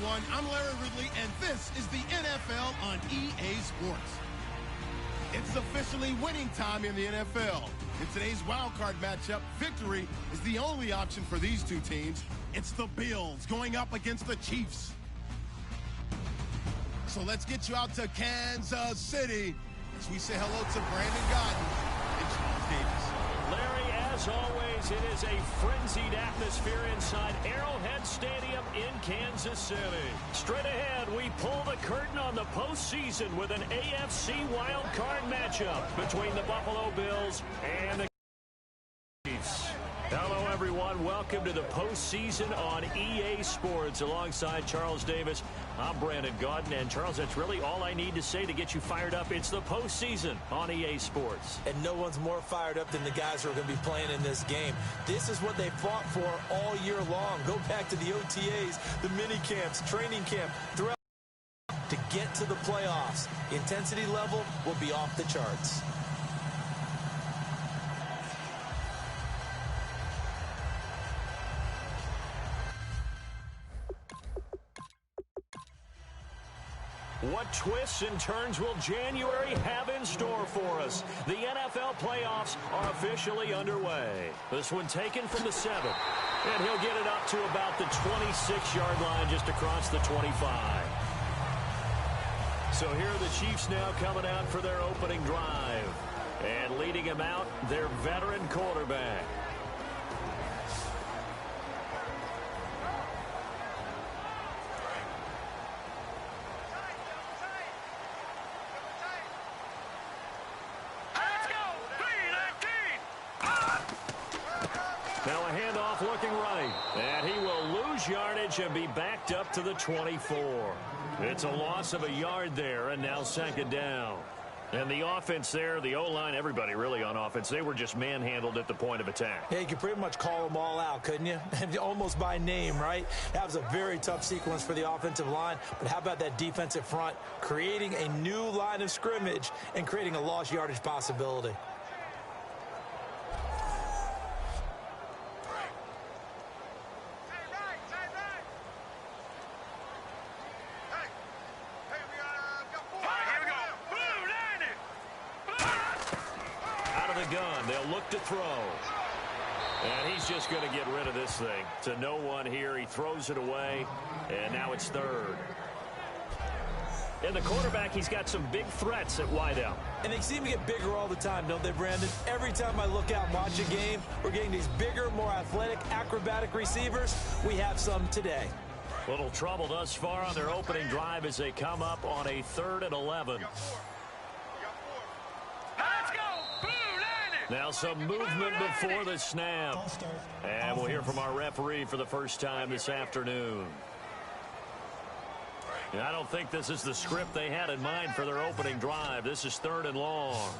everyone. I'm Larry Ridley, and this is the NFL on EA Sports. It's officially winning time in the NFL. In today's wildcard matchup, victory is the only option for these two teams. It's the Bills going up against the Chiefs. So let's get you out to Kansas City as we say hello to Brandon Gaudin and Charles Davis. Larry, as always, it is a frenzied atmosphere inside Arrowhead Stadium in Kansas City. Straight ahead, we pull the curtain on the postseason with an AFC wildcard matchup between the Buffalo Bills and the Chiefs. Hello, everyone. Welcome to the postseason on EA Sports. Alongside Charles Davis, I'm Brandon Gaudin. And, Charles, that's really all I need to say to get you fired up. It's the postseason on EA Sports. And no one's more fired up than the guys who are going to be playing in this game. This is what they fought for all year long. Go back to the OTAs, the mini camps, training camp, throughout to get to the playoffs. The intensity level will be off the charts. What twists and turns will January have in store for us? The NFL playoffs are officially underway. This one taken from the 7. And he'll get it up to about the 26-yard line just across the 25. So here are the Chiefs now coming out for their opening drive. And leading him out, their veteran quarterback. Now a handoff looking right. And he will lose yardage and be backed up to the 24. It's a loss of a yard there, and now second down. And the offense there, the O-line, everybody really on offense, they were just manhandled at the point of attack. Yeah, you could pretty much call them all out, couldn't you? Almost by name, right? That was a very tough sequence for the offensive line. But how about that defensive front creating a new line of scrimmage and creating a lost yardage possibility? To throw. And he's just going to get rid of this thing. To no one here. He throws it away. And now it's third. And the quarterback, he's got some big threats at wideout. And they seem to get bigger all the time, don't they, Brandon? Every time I look out and watch a game, we're getting these bigger, more athletic, acrobatic receivers. We have some today. Little trouble thus far on their opening drive as they come up on a 3rd and 11. Now some movement before the snap. And we'll hear from our referee for the first time this afternoon. And I don't think this is the script they had in mind for their opening drive. This is 3rd and long.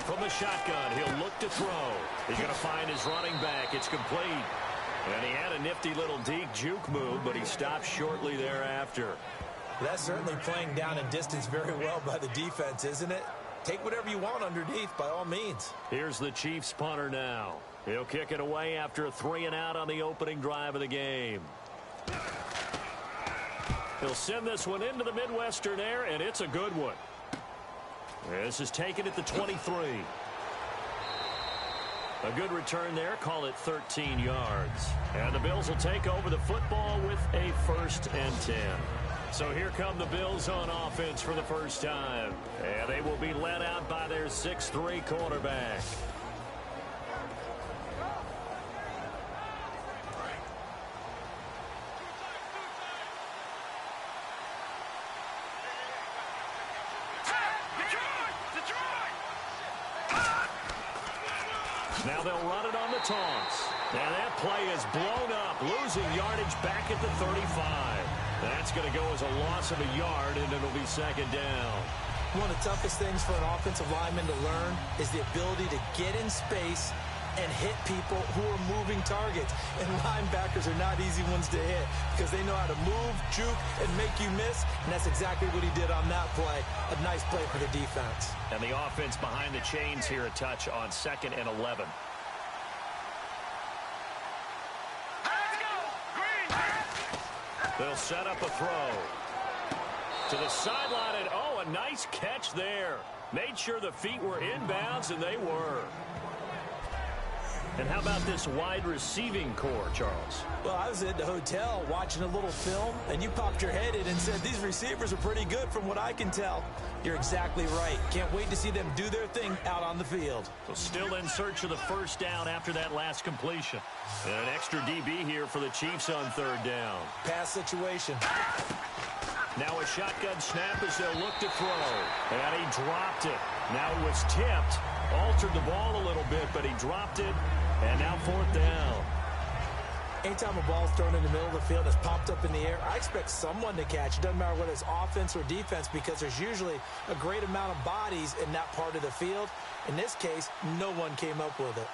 From the shotgun, he'll look to throw. He's going to find his running back. It's complete. And he had a nifty little deke juke move, but he stopped shortly thereafter. That's certainly playing down and distance very well by the defense, isn't it? Take whatever you want underneath, by all means. Here's the Chiefs punter now. He'll kick it away after a 3-and-out on the opening drive of the game. He'll send this one into the Midwestern air, and it's a good one. This is taken at the 23. A good return there. Call it 13 yards. And the Bills will take over the football with a 1st and 10. So here come the Bills on offense for the first time. And they will be led out by their 6'3" quarterback. Now they'll run it on the toss. And that play is blown up, losing yardage back at the 35. That's going to go as a loss of a yard, and it'll be second down. One of the toughest things for an offensive lineman to learn is the ability to get in space and hit people who are moving targets. And linebackers are not easy ones to hit because they know how to move, juke, and make you miss. And that's exactly what he did on that play. A nice play for the defense. And the offense behind the chains here a touch on 2nd and 11. They'll set up a throw. To the sideline, and oh, a nice catch there. Made sure the feet were inbounds, and they were. And how about this wide receiving core, Charles? Well, I was at the hotel watching a little film, and you popped your head in and said, these receivers are pretty good from what I can tell. You're exactly right. Can't wait to see them do their thing out on the field. So still in search of the first down after that last completion. And an extra DB here for the Chiefs on third down. Pass situation. Now a shotgun snap as they'll look to throw. And he dropped it. Now it was tipped. Altered the ball a little bit, but he dropped it. And now fourth down. Anytime a ball's thrown in the middle of the field that's popped up in the air, I expect someone to catch. It doesn't matter whether it's offense or defense, because there's usually a great amount of bodies in that part of the field. In this case, no one came up with it.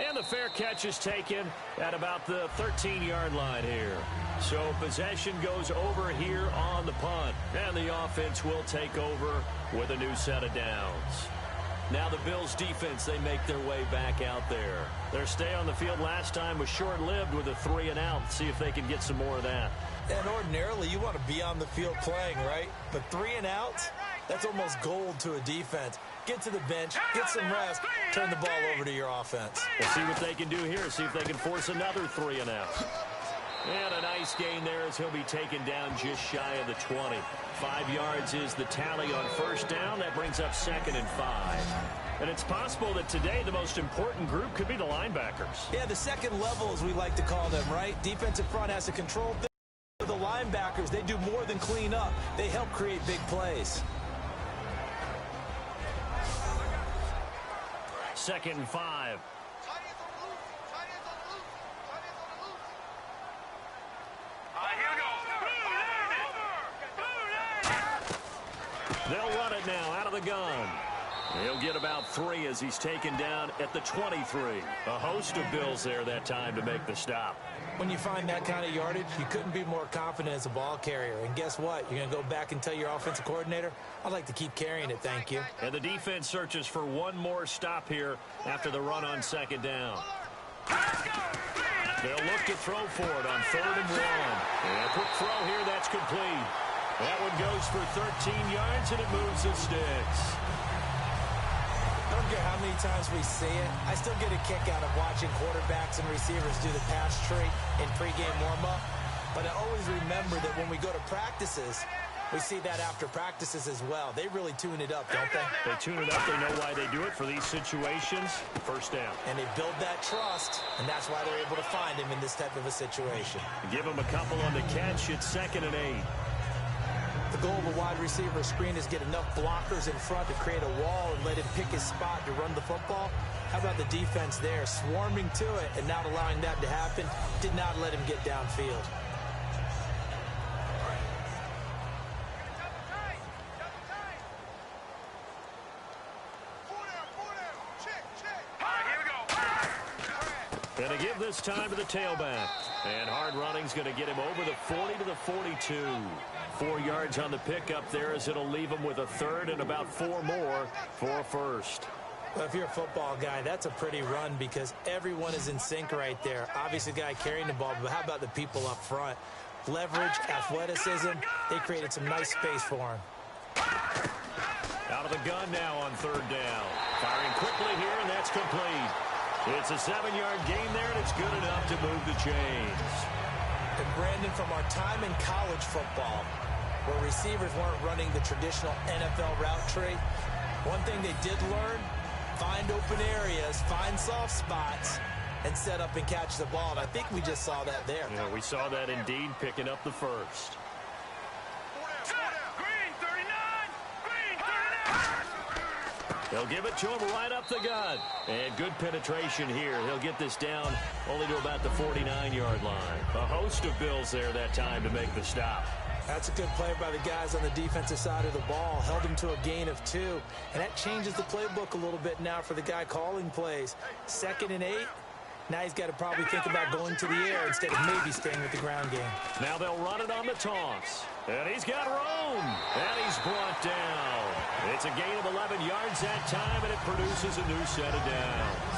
And the fair catch is taken at about the 13-yard line here. So possession goes over here on the punt. And the offense will take over with a new set of downs. Now the Bills defense, they make their way back out there. Their stay on the field last time was short-lived with a 3-and-out. See if they can get some more of that. And ordinarily, you want to be on the field playing, right? But 3-and-outs, that's almost gold to a defense. Get to the bench, get some rest, turn the ball over to your offense. We'll see what they can do here, see if they can force another 3-and-out. And a nice gain there as he'll be taken down just shy of the 20. 5 yards is the tally on first down. That brings up 2nd and 5. And it's possible that today the most important group could be the linebackers. Yeah, the second level, as we like to call them, right? Defensive front has to control things. The linebackers, they do more than clean up. They help create big plays. 2nd and 5. They'll run it now out of the gun. He'll get about 3 as he's taken down at the 23. A host of Bills there that time to make the stop. When you find that kind of yardage, you couldn't be more confident as a ball carrier. And guess what? You're going to go back and tell your offensive coordinator, I'd like to keep carrying it, thank you. And the defense searches for one more stop here after the run on 2nd down. They'll look to throw for it on 3rd and 1. And a quick throw here, that's complete. That one goes for 13 yards, and it moves the sticks. I don't care how many times we see it. I still get a kick out of watching quarterbacks and receivers do the pass tree in pregame warm-up. But I always remember that when we go to practices, we see that after practices as well. They really tune it up, don't they? They tune it up. They know why they do it for these situations. First down. And they build that trust, and that's why they're able to find him in this type of a situation. Give him a couple on the catch. It's 2nd and 8. The goal of a wide receiver screen is get enough blockers in front to create a wall and let him pick his spot to run the football. How about the defense there, swarming to it and not allowing that to happen? Did not let him get downfield. And to give this time to the tailback. And hard running's going to get him over the 40 to the 42. 4 yards on the pickup there as it'll leave him with a 3rd and about 4 more for a first. Well, if you're a football guy, that's a pretty run because everyone is in sync right there. Obviously, the guy carrying the ball, but how about the people up front? Leverage, athleticism, they created some nice space for him. Out of the gun now on 3rd down. Firing quickly here, and that's complete. It's a 7-yard gain there, and it's good enough to move the chains. And Brandon, from our time in college football, where receivers weren't running the traditional NFL route tree, one thing they did learn, find open areas, find soft spots, and set up and catch the ball. And I think we just saw that there. Yeah, we saw that indeed, picking up the first. They'll give it to him right up the gut. And good penetration here. He'll get this down only to about the 49-yard line. A host of Bills there that time to make the stop. That's a good play by the guys on the defensive side of the ball. Held him to a gain of 2. And that changes the playbook a little bit now for the guy calling plays. 2nd and 8. Now he's got to probably think about going to the air instead of maybe staying with the ground game. Now they'll run it on the toss. And he's got room. And he's brought down. It's a gain of 11 yards that time, and it produces a new set of downs.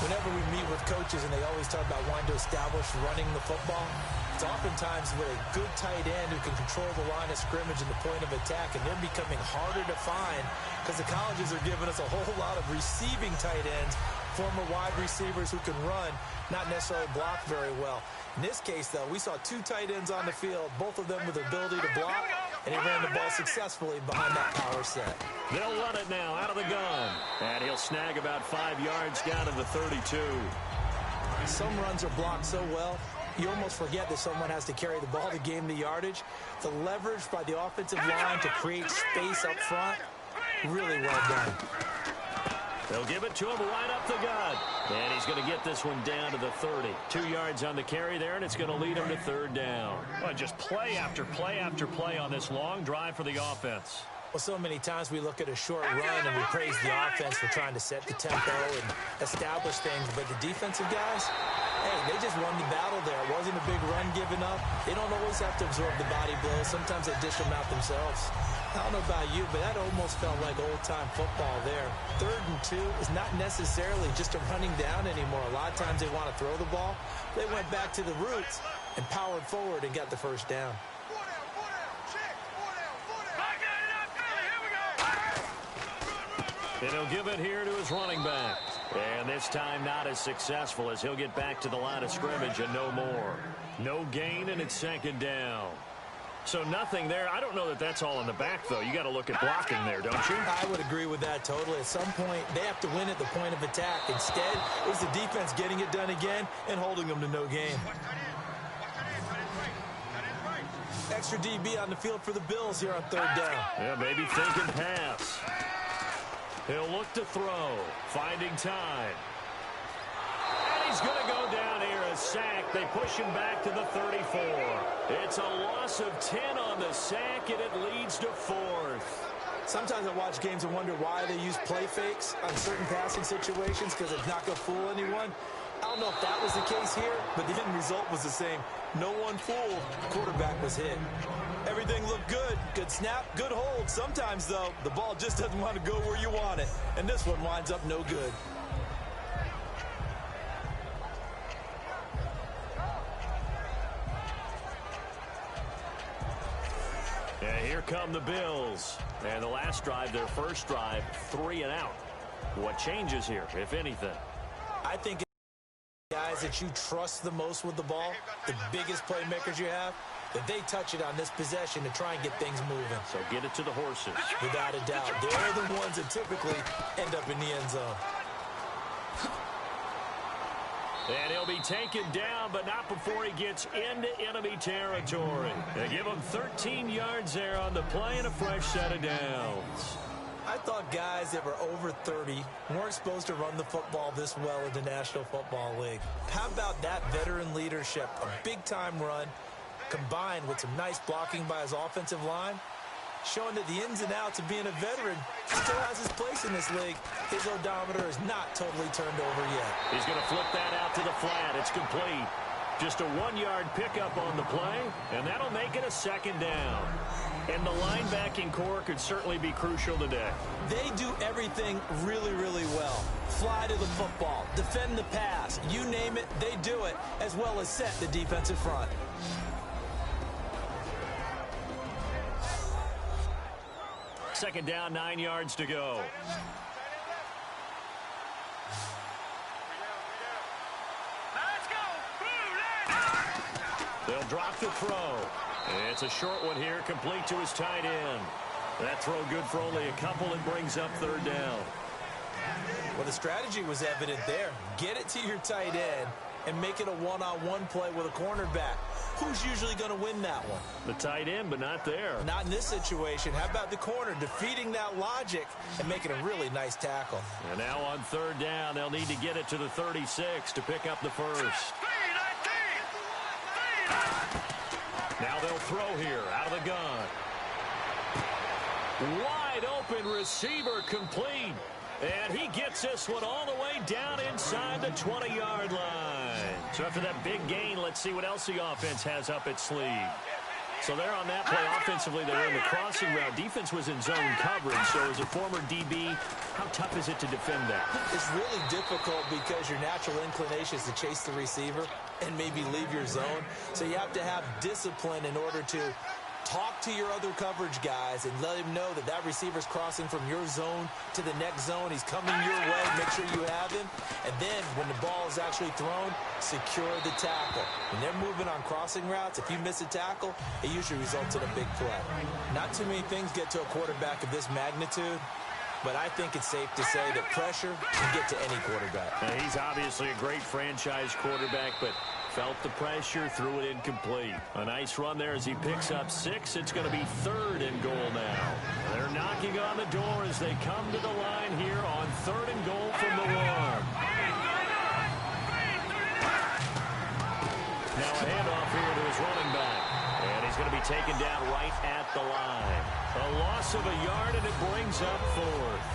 Whenever we meet with coaches and they always talk about wanting to establish running the football, it's oftentimes with a good tight end who can control the line of scrimmage and the point of attack, and they're becoming harder to find because the colleges are giving us a whole lot of receiving tight ends, former wide receivers who can run, not necessarily block very well. In this case, though, we saw two tight ends on the field, both of them with the ability to block, and he ran the ball successfully behind that power set. They'll run it now out of the gun, and he'll snag about 5 yards down to the 32. Some runs are blocked so well, you almost forget that someone has to carry the ball to gain the yardage. The leverage by the offensive line to create space up front, really well done. They'll give it to him right up the gut. And he's going to get this one down to the 30. 2 yards on the carry there, and it's going to lead him to third down. Well, just play after play after play on this long drive for the offense. Well, so many times we look at a short run and we praise the offense for trying to set the tempo and establish things. But the defensive guys, hey, they just won the battle there. It wasn't a big run given up. They don't always have to absorb the body blows. Sometimes they dish them out themselves. I don't know about you, but that almost felt like old-time football there. 3rd and 2 is not necessarily just a running down anymore. A lot of times they want to throw the ball. They went back to the roots and powered forward and got the first down. And he'll give it here to his running back. And this time not as successful as he'll get back to the line of scrimmage and no more. No gain, and it's second down. So nothing there. I don't know that that's all in the back, though. You got to look at blocking there, don't you? I would agree with that totally. At some point, they have to win at the point of attack. Instead, it was the defense getting it done again and holding them to no gain. Extra DB on the field for the Bills here on 3rd down. Yeah, maybe thinking pass. He'll look to throw. Finding time. And he's going to go down here. A sack. They push him back to the 34. It's a loss of 10 on the sack, and it leads to 4th. Sometimes I watch games and wonder why they use play fakes on certain passing situations because it's not going to fool anyone. I don't know if that was the case here, but the end result was the same. No one fooled. The quarterback was hit. Everything looked good. Good snap, good hold. Sometimes, though, the ball just doesn't want to go where you want it. And this one winds up no good. And here come the Bills. And the last drive, their first drive, 3 and out. What changes here, if anything? I think guys that you trust the most with the ball, the biggest playmakers you have, that they touch it on this possession to try and get things moving. So get it to the horses. Without a doubt. They're the ones that typically end up in the end zone. And he'll be taken down, but not before he gets into enemy territory. They give him 13 yards there on the play and a fresh set of downs. I thought guys that were over 30 weren't supposed to run the football this well in the National Football League. How about that veteran leadership? A big-time run combined with some nice blocking by his offensive line, showing that the ins and outs of being a veteran still has his place in this league. His odometer is not totally turned over yet. He's going to flip that out to the flat. It's complete. Just a 1-yard pickup on the play, and that'll make it a second down. And the linebacking core could certainly be crucial today. They do everything really, really well. Fly to the football, defend the pass, you name it, they do it, as well as set the defensive front. Second down, 9 yards to go. They'll drop the throw. It's a short one here, complete to his tight end. That throw good for only a couple and brings up third down. Well, the strategy was evident there. Get it to your tight end and make it a one-on-one play with a cornerback. Who's usually going to win that one? The tight end, but not there. Not in this situation. How about the corner defeating that logic and making a really nice tackle? And now on third down, they'll need to get it to the 36 to pick up the first. Now they'll throw here out of the gun. Wide open receiver complete. And he gets this one all the way down inside the 20-yard line. So after that big gain, let's see what else the offense has up its sleeve. So there on that play, offensively, they were in the crossing route. Defense was in zone coverage. So as a former DB, how tough is it to defend that? It's really difficult because your natural inclination is to chase the receiver and maybe leave your zone. So you have to have discipline in order to talk to your other coverage guys and let him know that that receiver's crossing from your zone to the next zone. He's coming your way. Make sure you have him. And then when the ball is actually thrown, secure the tackle. When they're moving on crossing routes, if you miss a tackle, it usually results in a big play. Not too many things get to a quarterback of this magnitude, but I think it's safe to say that pressure can get to any quarterback. Now, he's obviously a great franchise quarterback, but felt the pressure, threw it incomplete. A nice run there as he picks up 6. It's going to be 3rd and goal now. They're knocking on the door as they come to the line here on 3rd and goal from the 1. Now a handoff here to his running back. And he's going to be taken down right at the line. A loss of a yard, and it brings up 4th.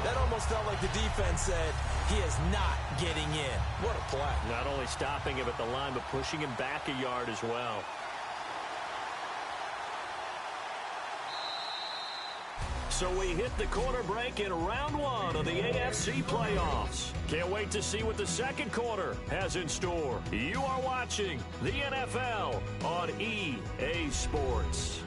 That almost felt like the defense said, he is not getting in. What a play. Not only stopping him at the line, but pushing him back a yard as well. So we hit the quarter break in round 1 of the AFC playoffs. Can't wait to see what the second quarter has in store. You are watching the NFL on EA Sports.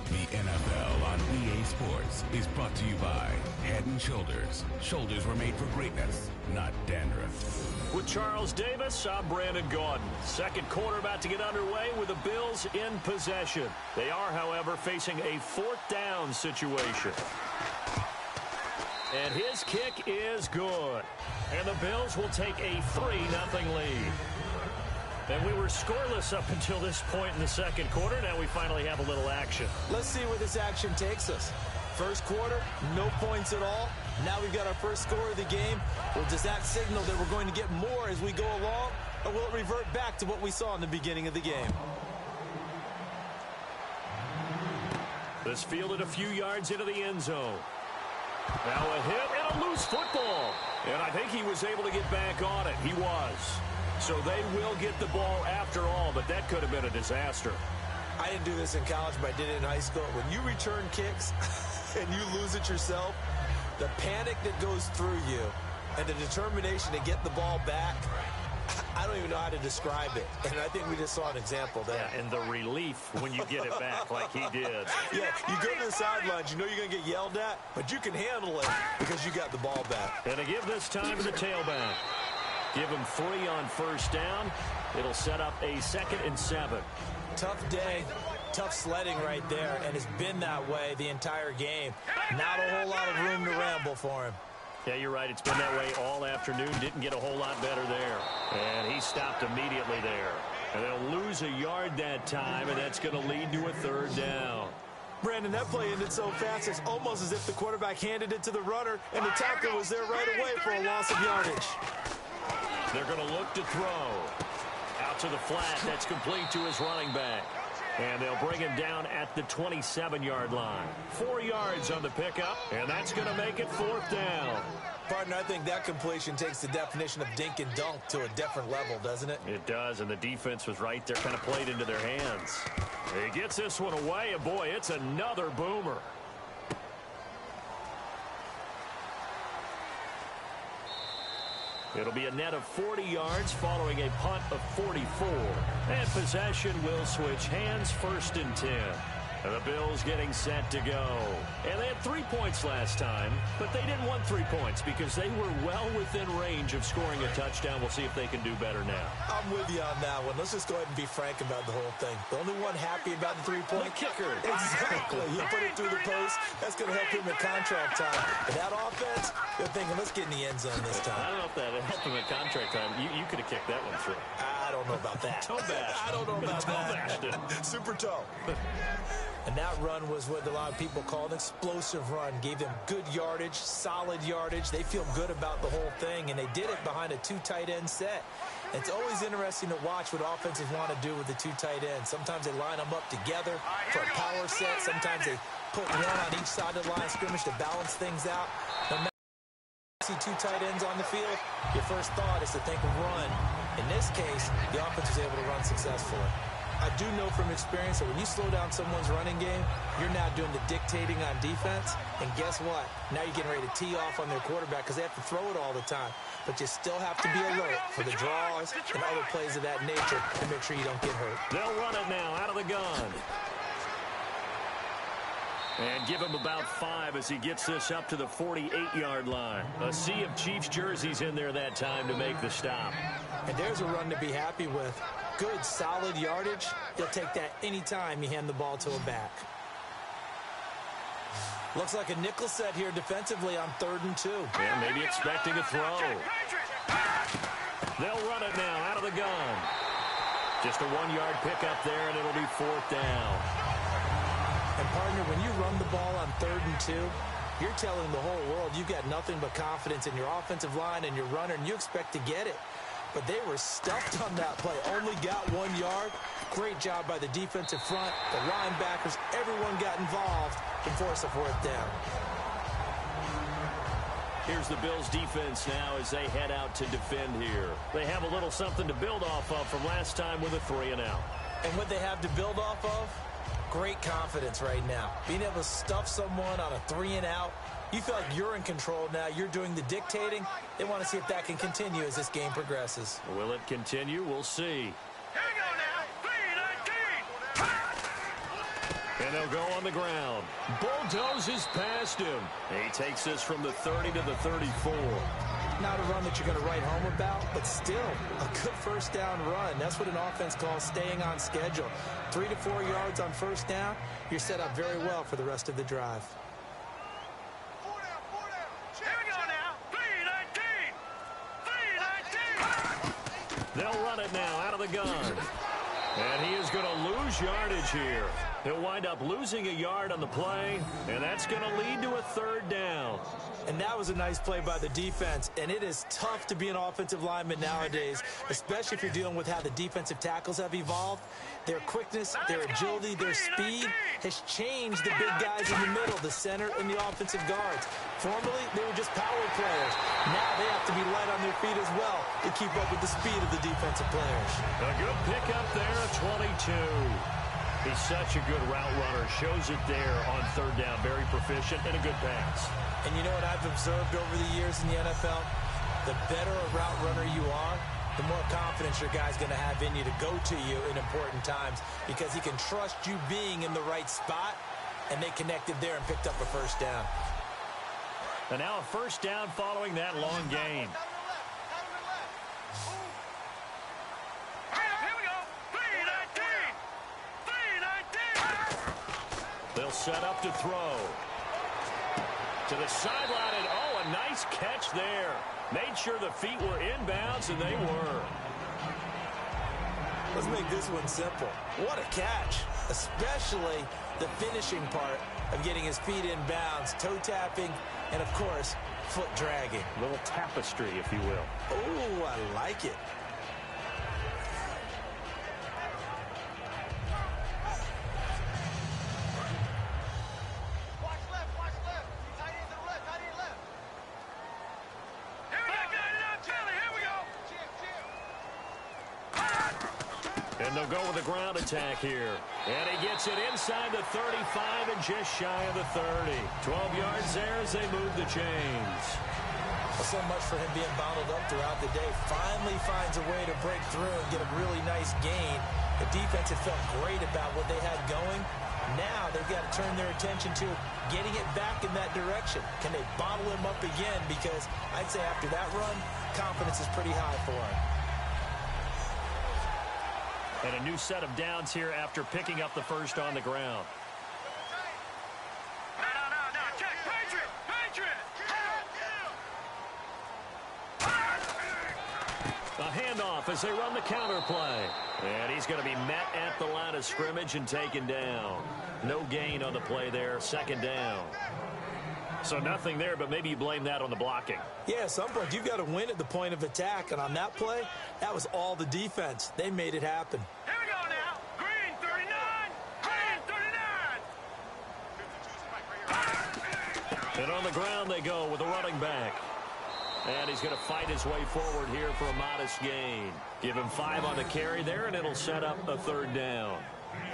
The NFL on EA Sports is brought to you by Head & Shoulders. Shoulders were made for greatness, not dandruff. With Charles Davis, I'm Brandon Gaudin. Second quarter about to get underway with the Bills in possession. They are, however, facing a 4th down situation. And his kick is good. And the Bills will take a 3-0 lead. And we were scoreless up until this point in the second quarter. Now we finally have a little action. Let's see where this action takes us. First quarter, no points at all. Now we've got our first score of the game. Well, does that signal that we're going to get more as we go along? Or will it revert back to what we saw in the beginning of the game? This fielded a few yards into the end zone. Now a hit and a loose football. And I think he was able to get back on it. He was. So they will get the ball after all, but that could have been a disaster. I didn't do this in college, but I did it in high school. When you return kicks and you lose it yourself, the panic that goes through you and the determination to get the ball back, I don't even know how to describe it. And I think we just saw an example there. Yeah, and the relief when you get it back like he did. Yeah, you go to the sidelines, you know you're going to get yelled at, but you can handle it because you got the ball back. And to give this time to the tailback. Give him 3 on first down. It'll set up a 2nd and 7. Tough day, tough sledding right there, and it's been that way the entire game. Not a whole lot of room to ramble for him. Yeah, you're right. It's been that way all afternoon. Didn't get a whole lot better there. And he stopped immediately there. And they'll lose a yard that time, and that's going to lead to a 3rd down. Brandon, that play ended so fast, it's almost as if the quarterback handed it to the runner, and the tackle was there right away for a loss of yardage. They're going to look to throw. Out to the flat. That's complete to his running back. And they'll bring him down at the 27-yard line. 4 yards on the pickup, and that's going to make it 4th down. Partner, I think that completion takes the definition of dink and dunk to a different level, doesn't it? It does, and the defense was right there, kind of played into their hands. He gets this one away, and boy, it's another boomer. It'll be a net of 40 yards following a punt of 44. And possession will switch hands, 1st and 10. And the Bills getting set to go. And they had 3 points last time, but they didn't want 3 points because they were well within range of scoring a touchdown. We'll see if they can do better now. I'm with you on that one. Let's just go ahead and be frank about the whole thing. The only one happy about the 3-point kicker. Exactly. You put it through the post. That's going to help him at contract time. But that offense, they're thinking, let's get in the end zone this time. I don't know if that helped him at contract time. You could have kicked that one through. I don't know about that. Toe bash. I don't know about that. Super toe. And that run was what a lot of people call an explosive run. Gave them good yardage, solid yardage. They feel good about the whole thing, and they did it behind a 2 tight end set. It's always interesting to watch what offenses want to do with the 2 tight ends. Sometimes they line them up together for a power set. Sometimes they put one on each side of the line of scrimmage to balance things out. See two tight ends on the field, your first thought is to think run. In this case, the offense was able to run successfully. I do know from experience that when you slow down someone's running game, you're now doing the dictating on defense. And guess what? Now you're getting ready to tee off on their quarterback because they have to throw it all the time. But you still have to be alert for the draws and other plays of that nature to make sure you don't get hurt. They'll run it now out of the gun. And give him about 5 as he gets this up to the 48-yard line. A sea of Chiefs jerseys in there that time to make the stop. And there's a run to be happy with. Good, solid yardage. He'll take that anytime you hand the ball to a back. Looks like a nickel set here defensively on 3rd and 2. Yeah, maybe expecting a throw. They'll run it now out of the gun. Just a 1-yard pickup there, and it'll be 4th down. And, partner, when you run the ball on 3rd and 2, you're telling the whole world you've got nothing but confidence in your offensive line and your runner, and you expect to get it. But they were stuffed on that play. Only got 1 yard. Great job by the defensive front. The linebackers, everyone got involved and forced a 4th down. Here's the Bills defense now as they head out to defend here. They have a little something to build off of from last time with a 3-and-out. And what they have to build off of? Great confidence right now. Being able to stuff someone on a 3-and-out. You feel like you're in control now. You're doing the dictating. They want to see if that can continue as this game progresses. Will it continue? We'll see. Here we go now. 3-19. And they'll go on the ground. Bulldozes past him. He takes this from the 30 to the 34. Not a run that you're going to write home about, but still a good 1st down run. That's what an offense calls staying on schedule. 3 to 4 yards on 1st down. You're set up very well for the rest of the drive. They'll run it now out of the gun. And he is going to lose yardage here. He'll wind up losing a yard on the play, and that's going to lead to a 3rd down. And that was a nice play by the defense. And it is tough to be an offensive lineman nowadays, especially if you're dealing with how the defensive tackles have evolved. Their quickness, their agility, their speed has changed the big guys in the middle, the center, and the offensive guards. Formerly, they were just power players. Now they have to be light on their feet as well to keep up with the speed of the defensive players. A good pickup there at 22. He's such a good route runner. Shows it there on 3rd down. Very proficient and a good pass. And you know what I've observed over the years in the NFL? The better a route runner you are, the more confidence your guy's going to have in you to go to you in important times because he can trust you being in the right spot, and they connected there and picked up a 1st down. And now a 1st down following that long gain. Here we go. 3-19. They'll set up to throw. To the sideline, and oh, a nice catch there. Made sure the feet were inbounds, and they were. Let's make this one simple. What a catch, especially the finishing part of getting his feet in bounds, toe tapping, and, of course, foot dragging. A little tapestry, if you will. Oh, I like it. And they'll go with a ground attack here. And he gets it inside the 35 and just shy of the 30. 12 yards there as they move the chains. Well, so much for him being bottled up throughout the day. Finally finds a way to break through and get a really nice gain. The defense had felt great about what they had going. Now they've got to turn their attention to getting it back in that direction. Can they bottle him up again? Because I'd say after that run, confidence is pretty high for him. And a new set of downs here after picking up the 1st on the ground. No. Check. Patriot. A handoff as they run the counter play. And he's going to be met at the line of scrimmage and taken down. No gain on the play there. 2nd down. So nothing there, but maybe you blame that on the blocking. Yeah, at some point you've got to win at the point of attack. And on that play, that was all the defense. They made it happen. Here we go now. Green 39. And on the ground they go with a running back. And he's going to fight his way forward here for a modest gain. Give him 5 on the carry there, and it'll set up a 3rd down.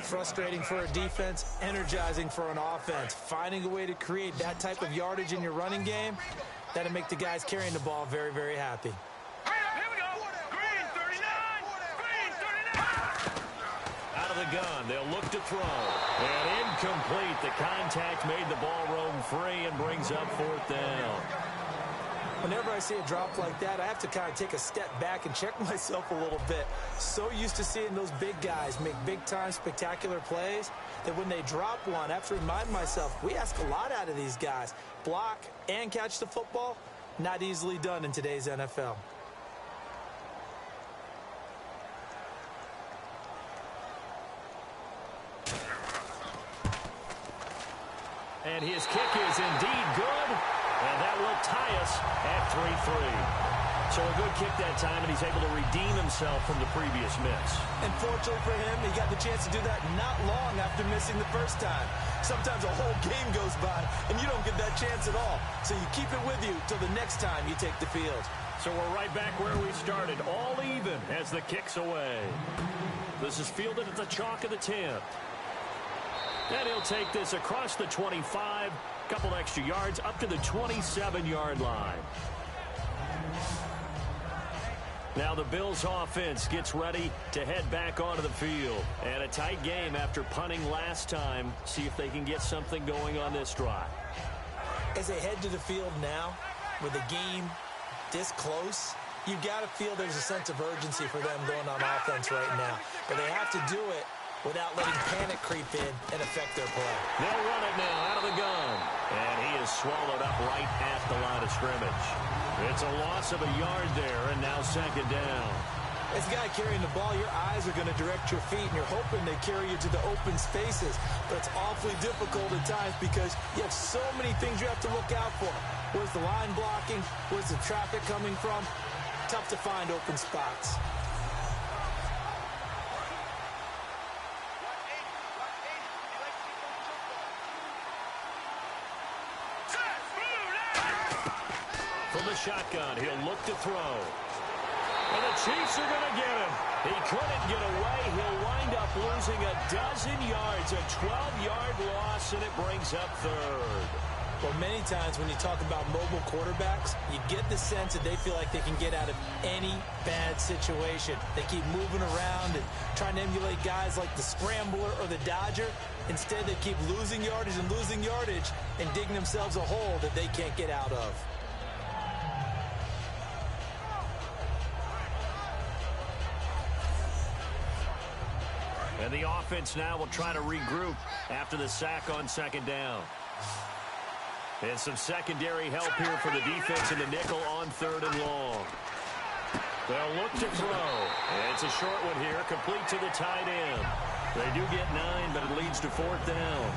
Frustrating for a defense, energizing for an offense. Finding a way to create that type of yardage in your running game, that'll make the guys carrying the ball very, very happy. Here we go. Green 39. Green 39. Out of the gun, they'll look to throw. And incomplete. The contact made the ball roam free and brings up 4th down. Whenever I see a drop like that, I have to kind of take a step back and check myself a little bit. So used to seeing those big guys make big-time spectacular plays that when they drop one, I have to remind myself, we ask a lot out of these guys. Block and catch the football, not easily done in today's NFL. And his kick is indeed good. And that will tie us at 3-3. So a good kick that time, and he's able to redeem himself from the previous miss. And fortunately for him, he got the chance to do that not long after missing the first time. Sometimes a whole game goes by, and you don't get that chance at all. So you keep it with you till the next time you take the field. So we're right back where we started, all even as the kick's away. This is fielded at the chalk of the 10. And he'll take this across the 25, couple extra yards up to the 27-yard line. Now the Bills offense gets ready to head back onto the field. And a tight game after punting last time. See if they can get something going on this drive. As they head to the field now, with the game this close, you've got to feel there's a sense of urgency for them going on offense right now. But they have to do it without letting panic creep in and affect their play. They'll run it now out of the gun. And he is swallowed up right at the line of scrimmage. It's a loss of a yard there, and now 2nd down. As a guy carrying the ball, your eyes are going to direct your feet, and you're hoping they carry you to the open spaces. But it's awfully difficult at times because you have so many things you have to look out for. Where's the line blocking? Where's the traffic coming from? Tough to find open spots. From the shotgun, he'll look to throw. And the Chiefs are going to get him. He couldn't get away. He'll wind up losing a dozen yards, a 12-yard loss, and it brings up 3rd. Well, many times when you talk about mobile quarterbacks, you get the sense that they feel like they can get out of any bad situation. They keep moving around and trying to emulate guys like the Scrambler or the Dodger. Instead, they keep losing yardage and digging themselves a hole that they can't get out of. And the offense now will try to regroup after the sack on 2nd down. And some secondary help here for the defense in the nickel on 3rd and long. They'll look to throw. And it's a short one here, complete to the tight end. They do get 9, but it leads to 4th down.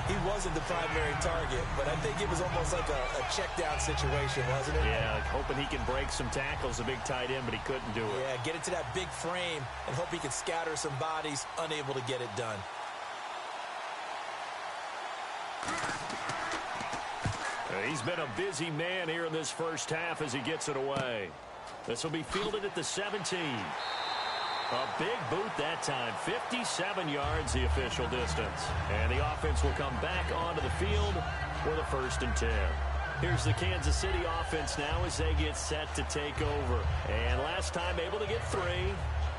He wasn't the primary target, but I think it was almost like a check down situation, wasn't it? Yeah, hoping he can break some tackles, a big tight end, but he couldn't do it. Yeah, get it to that big frame and hope he can scatter some bodies, unable to get it done. He's been a busy man here in this first half as he gets it away. This will be fielded at the 17. A big boot that time, 57 yards the official distance. And the offense will come back onto the field for the 1st and 10. Here's the Kansas City offense now as they get set to take over. And last time able to get 3.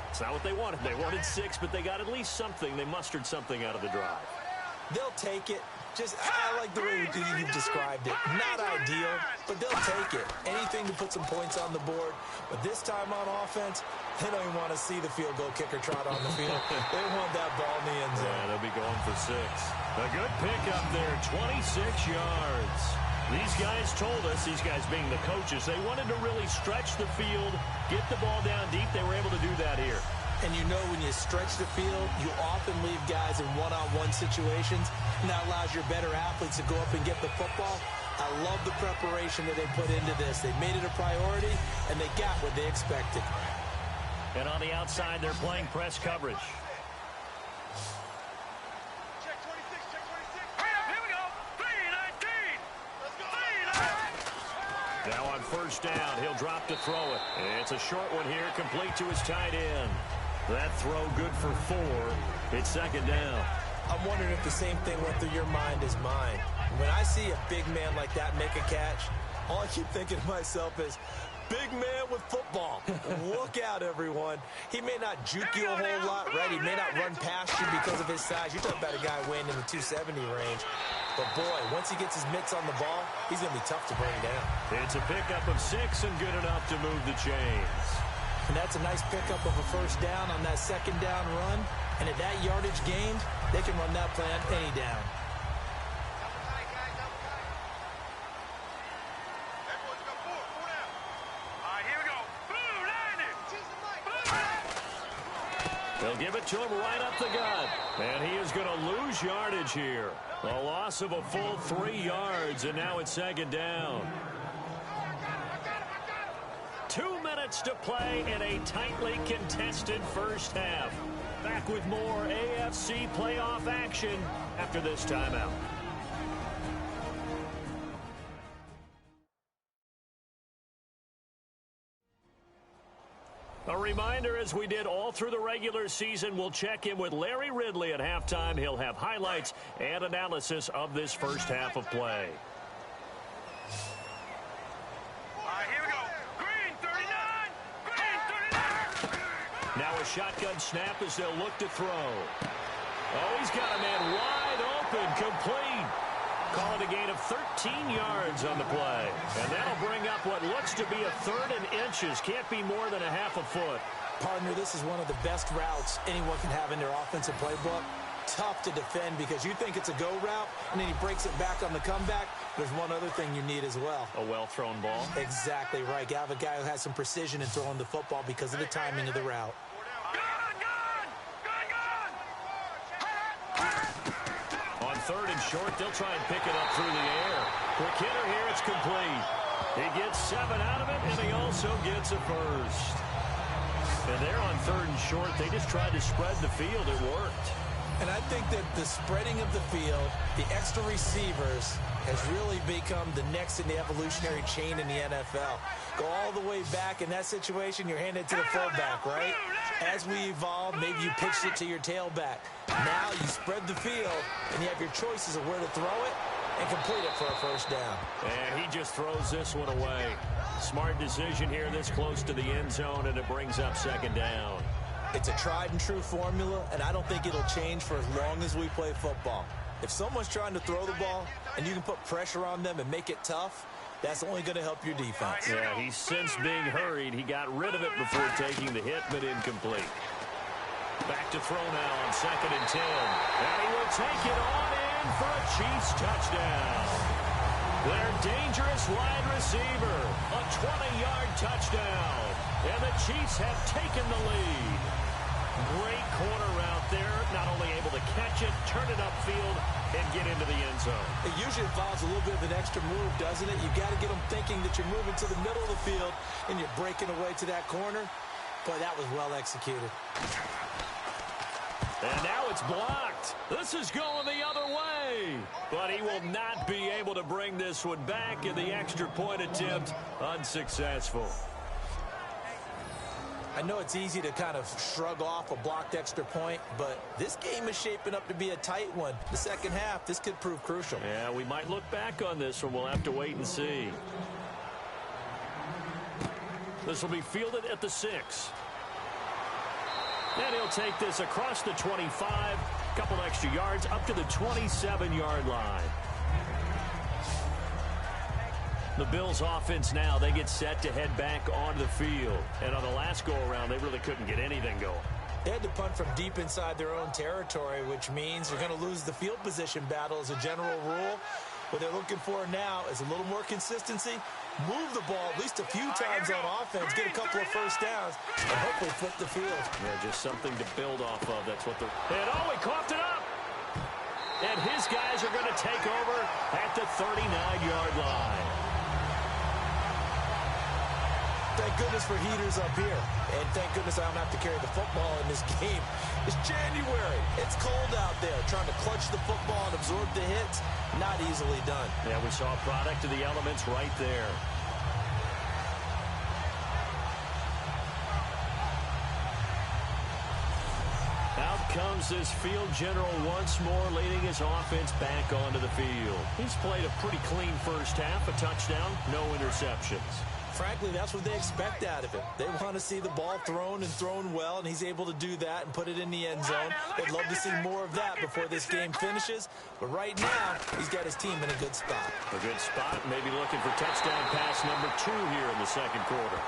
It's not what they wanted. They wanted 6, but they got at least something. They mustered something out of the drive. They'll take it. I like the way you've described it. Not ideal, but they'll take it. Anything to put some points on the board. But this time on offense, they don't even want to see the field goal kicker trot on the field. They want that ball in the end zone. Yeah, they'll be going for 6. A good pickup there, 26 yards. These guys told us, these guys being the coaches, they wanted to really stretch the field, get the ball down deep. They were able to do that here. And you know when you stretch the field, you often leave guys in one-on-one situations, and that allows your better athletes to go up and get the football. I love the preparation that they put into this. They made it a priority, and they got what they expected. And on the outside, they're playing press coverage. Check 26, check 26. Here we go. 3-19. Let's go. 3-19. Now on first down. He'll drop to throw it. It's a short one here, complete to his tight end. That throw good for 4. It's second down. I'm wondering if the same thing went through your mind as mine. When I see a big man like that make a catch, all I keep thinking to myself is, big man with football. Look out, everyone. He may not juke you a whole lot, right? He may not run past you because of his size. You're talking about a guy weighing in the 270 range. But, boy, once he gets his mitts on the ball, he's going to be tough to bring down. It's a pickup of 6 and good enough to move the chains. And that's a nice pickup of a first down on that second down run. And at that yardage gained, they can run that play on any down. They'll give it to him right up the gut. And he is going to lose yardage here. A loss of a full 3 yards, and now it's second down. 2 minutes to play in a tightly contested first half. Back with more AFC playoff action after this timeout. A reminder, as we did all through the regular season, we'll check in with Larry Ridley at halftime. He'll have highlights and analysis of this first half of play. Here we go. Green 39. Green 39. Now a shotgun snap as they'll look to throw. Oh, he's got a man wide open, complete. Call it a gain of 13 yards on the play. And that'll bring up what looks to be a 3rd and inches. Can't be more than a half a foot. Partner, this is one of the best routes anyone can have in their offensive playbook. Tough to defend because you think it's a go route, and then he breaks it back on the comeback. There's one other thing you need as well. A well-thrown ball. Exactly right. You have a guy who has some precision in throwing the football because of the timing of the route. On 3rd and short, they'll try and pick it up through the air. Quick hitter here, it's complete. He gets 7 out of it, and he also gets a first. And they're on 3rd and short. They just tried to spread the field. It worked. And I think that the spreading of the field, the extra receivers, has really become the next in the evolutionary chain in the NFL. Go all the way back in that situation, you're handed to the fullback, right? As we evolve, maybe you pitched it to your tailback. Now you spread the field, and you have your choices of where to throw it and complete it for a first down. And he just throws this one away. Smart decision here this close to the end zone, and it brings up second down. It's a tried-and-true formula, and I don't think it'll change for as long as we play football. If someone's trying to throw the ball and you can put pressure on them and make it tough, that's only going to help your defense. Yeah, he's since being hurried. He got rid of it before taking the hit, but incomplete. Back to throw now on 2nd and 10. And he will take it on in for a Chiefs touchdown. Their dangerous wide receiver, a 20-yard touchdown. And the Chiefs have taken the lead. Great corner route there. Not only able to catch it, turn it upfield, and get into the end zone. It usually involves a little bit of an extra move, doesn't it? You've got to get them thinking that you're moving to the middle of the field and you're breaking away to that corner. Boy, that was well executed. And now it's blocked. This is going the other way. But he will not be able to bring this one back, in the extra point attempt unsuccessful. I know it's easy to kind of shrug off a blocked extra point, but this game is shaping up to be a tight one. The second half, this could prove crucial. Yeah, we might look back on this one. We'll have to wait and see. This will be fielded at the 6. And he'll take this across the 25, a couple extra yards, up to the 27-yard line. The Bills offense now, they get set to head back onto the field. And on the last go-around, they really couldn't get anything going. They had to punt from deep inside their own territory, which means you're going to lose the field position battle as a general rule. What they're looking for now is a little more consistency, move the ball at least a few times on offense, get a couple of first downs, and hopefully flip the field. Yeah, just something to build off of. That's what they're... And oh, he coughed it up! And his guys are going to take over at the 39-yard line. Thank goodness for heaters up here. And thank goodness I don't have to carry the football in this game. It's January. It's cold out there. Trying to clutch the football and absorb the hits, not easily done. Yeah, we saw a product of the elements right there. this field general once more, leading his offense back onto the field. He's played a pretty clean first half, a touchdown, no interceptions. Frankly, that's what they expect out of him. They want to see the ball thrown and thrown well, and he's able to do that and put it in the end zone. They'd love to see more of that before this game finishes. But right now, he's got his team in a good spot. A good spot, maybe looking for touchdown pass number 2 here in the second quarter.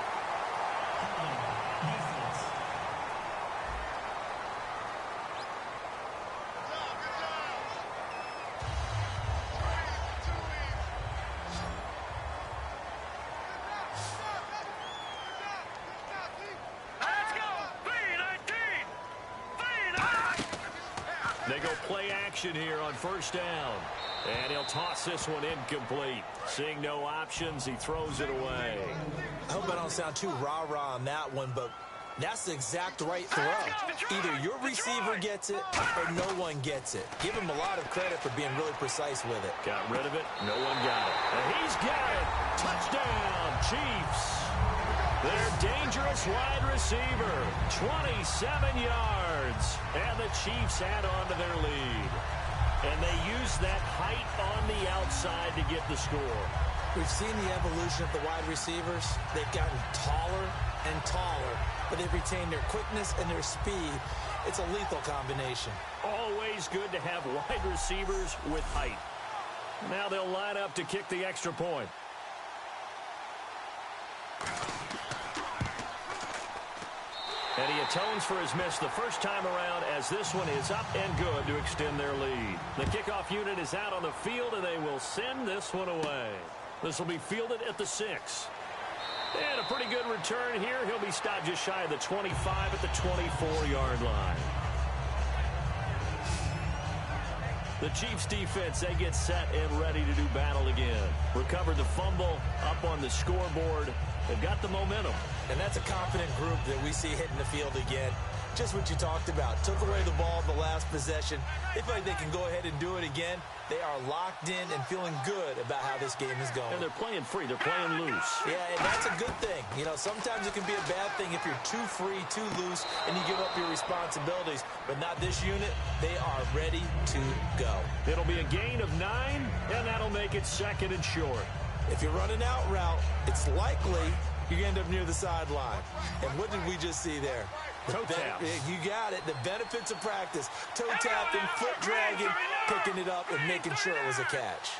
They go play action here on first down. And he'll toss this one incomplete. Seeing no options, he throws it away. I hope I don't sound too rah-rah on that one, but that's the exact right throw. Either your receiver gets it or no one gets it. Give him a lot of credit for being really precise with it. Got rid of it. No one got it. And he's got it. Touchdown, Chiefs. Their dangerous wide receiver, 27 yards. And the Chiefs add on to their lead. And they use that height on the outside to get the score. We've seen the evolution of the wide receivers. They've gotten taller and taller, but they've retained their quickness and their speed. It's a lethal combination. Always good to have wide receivers with height. Now they'll line up to kick the extra point. And he atones for his miss the first time around, as this one is up and good to extend their lead. The kickoff unit is out on the field, and they will send this one away. This will be fielded at the 6. And a pretty good return here. He'll be stopped just shy of the 25 at the 24-yard line. The Chiefs defense, they get set and ready to do battle again. Recovered the fumble, up on the scoreboard. They've got the momentum. And that's a confident group that we see hitting the field again. Just what you talked about. Took away the ball the last possession. They feel like they can go ahead and do it again. They are locked in and feeling good about how this game is going. And they're playing free. They're playing loose. Yeah, and that's a good thing. You know, sometimes it can be a bad thing if you're too free, too loose, and you give up your responsibilities. But not this unit. They are ready to go. It'll be a gain of 9, and that'll make it second and short. If you're running out route, it's likely you end up near the sideline. And what did we just see there? Toe tap. You got it. The benefits of practice. Toe tapping, foot dragging, picking it up, and making sure it was a catch.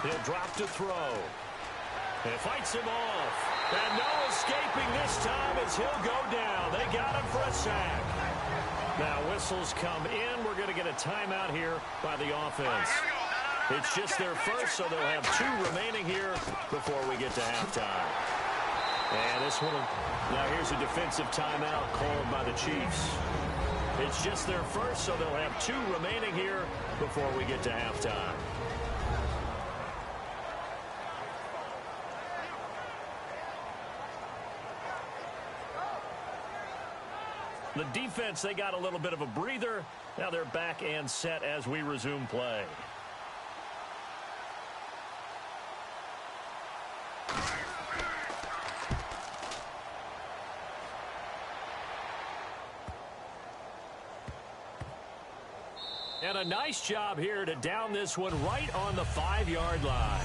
He'll drop to throw. And fights him off. And no escaping this time as he'll go down. They got him for a sack. Now whistles come in. We're going to get a timeout here by the offense. It's just their first, so they'll have 2 remaining here before we get to halftime. And this one, now here's a defensive timeout called by the Chiefs. It's just their first, so they'll have 2 remaining here before we get to halftime. The defense, they got a little bit of a breather. Now they're back and set as we resume play. And a nice job here to down this one right on the 5-yard line.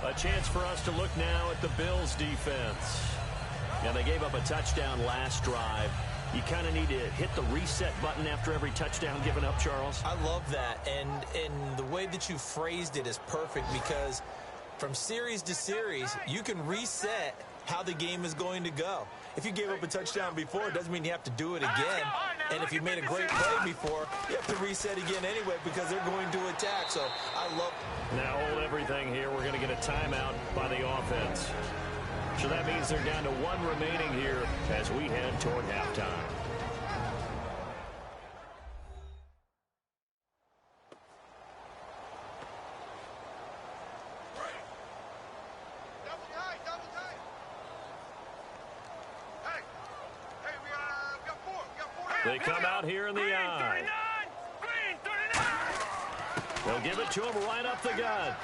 A chance for us to look now at the Bills defense. And they gave up a touchdown last drive. You kind of need to hit the reset button after every touchdown given up, Charles. I love that. And the way that you phrased it is perfect, because from series to series, you can reset how the game is going to go. If you gave up a touchdown before, it doesn't mean you have to do it again. And if you made a great play before, you have to reset again anyway, because they're going to attack. So I love it. Now hold everything here. We're going to get a timeout by the offense. So that means they're down to 1 remaining here as we head toward halftime. They come out here in the I. They'll give it to him right up the gut.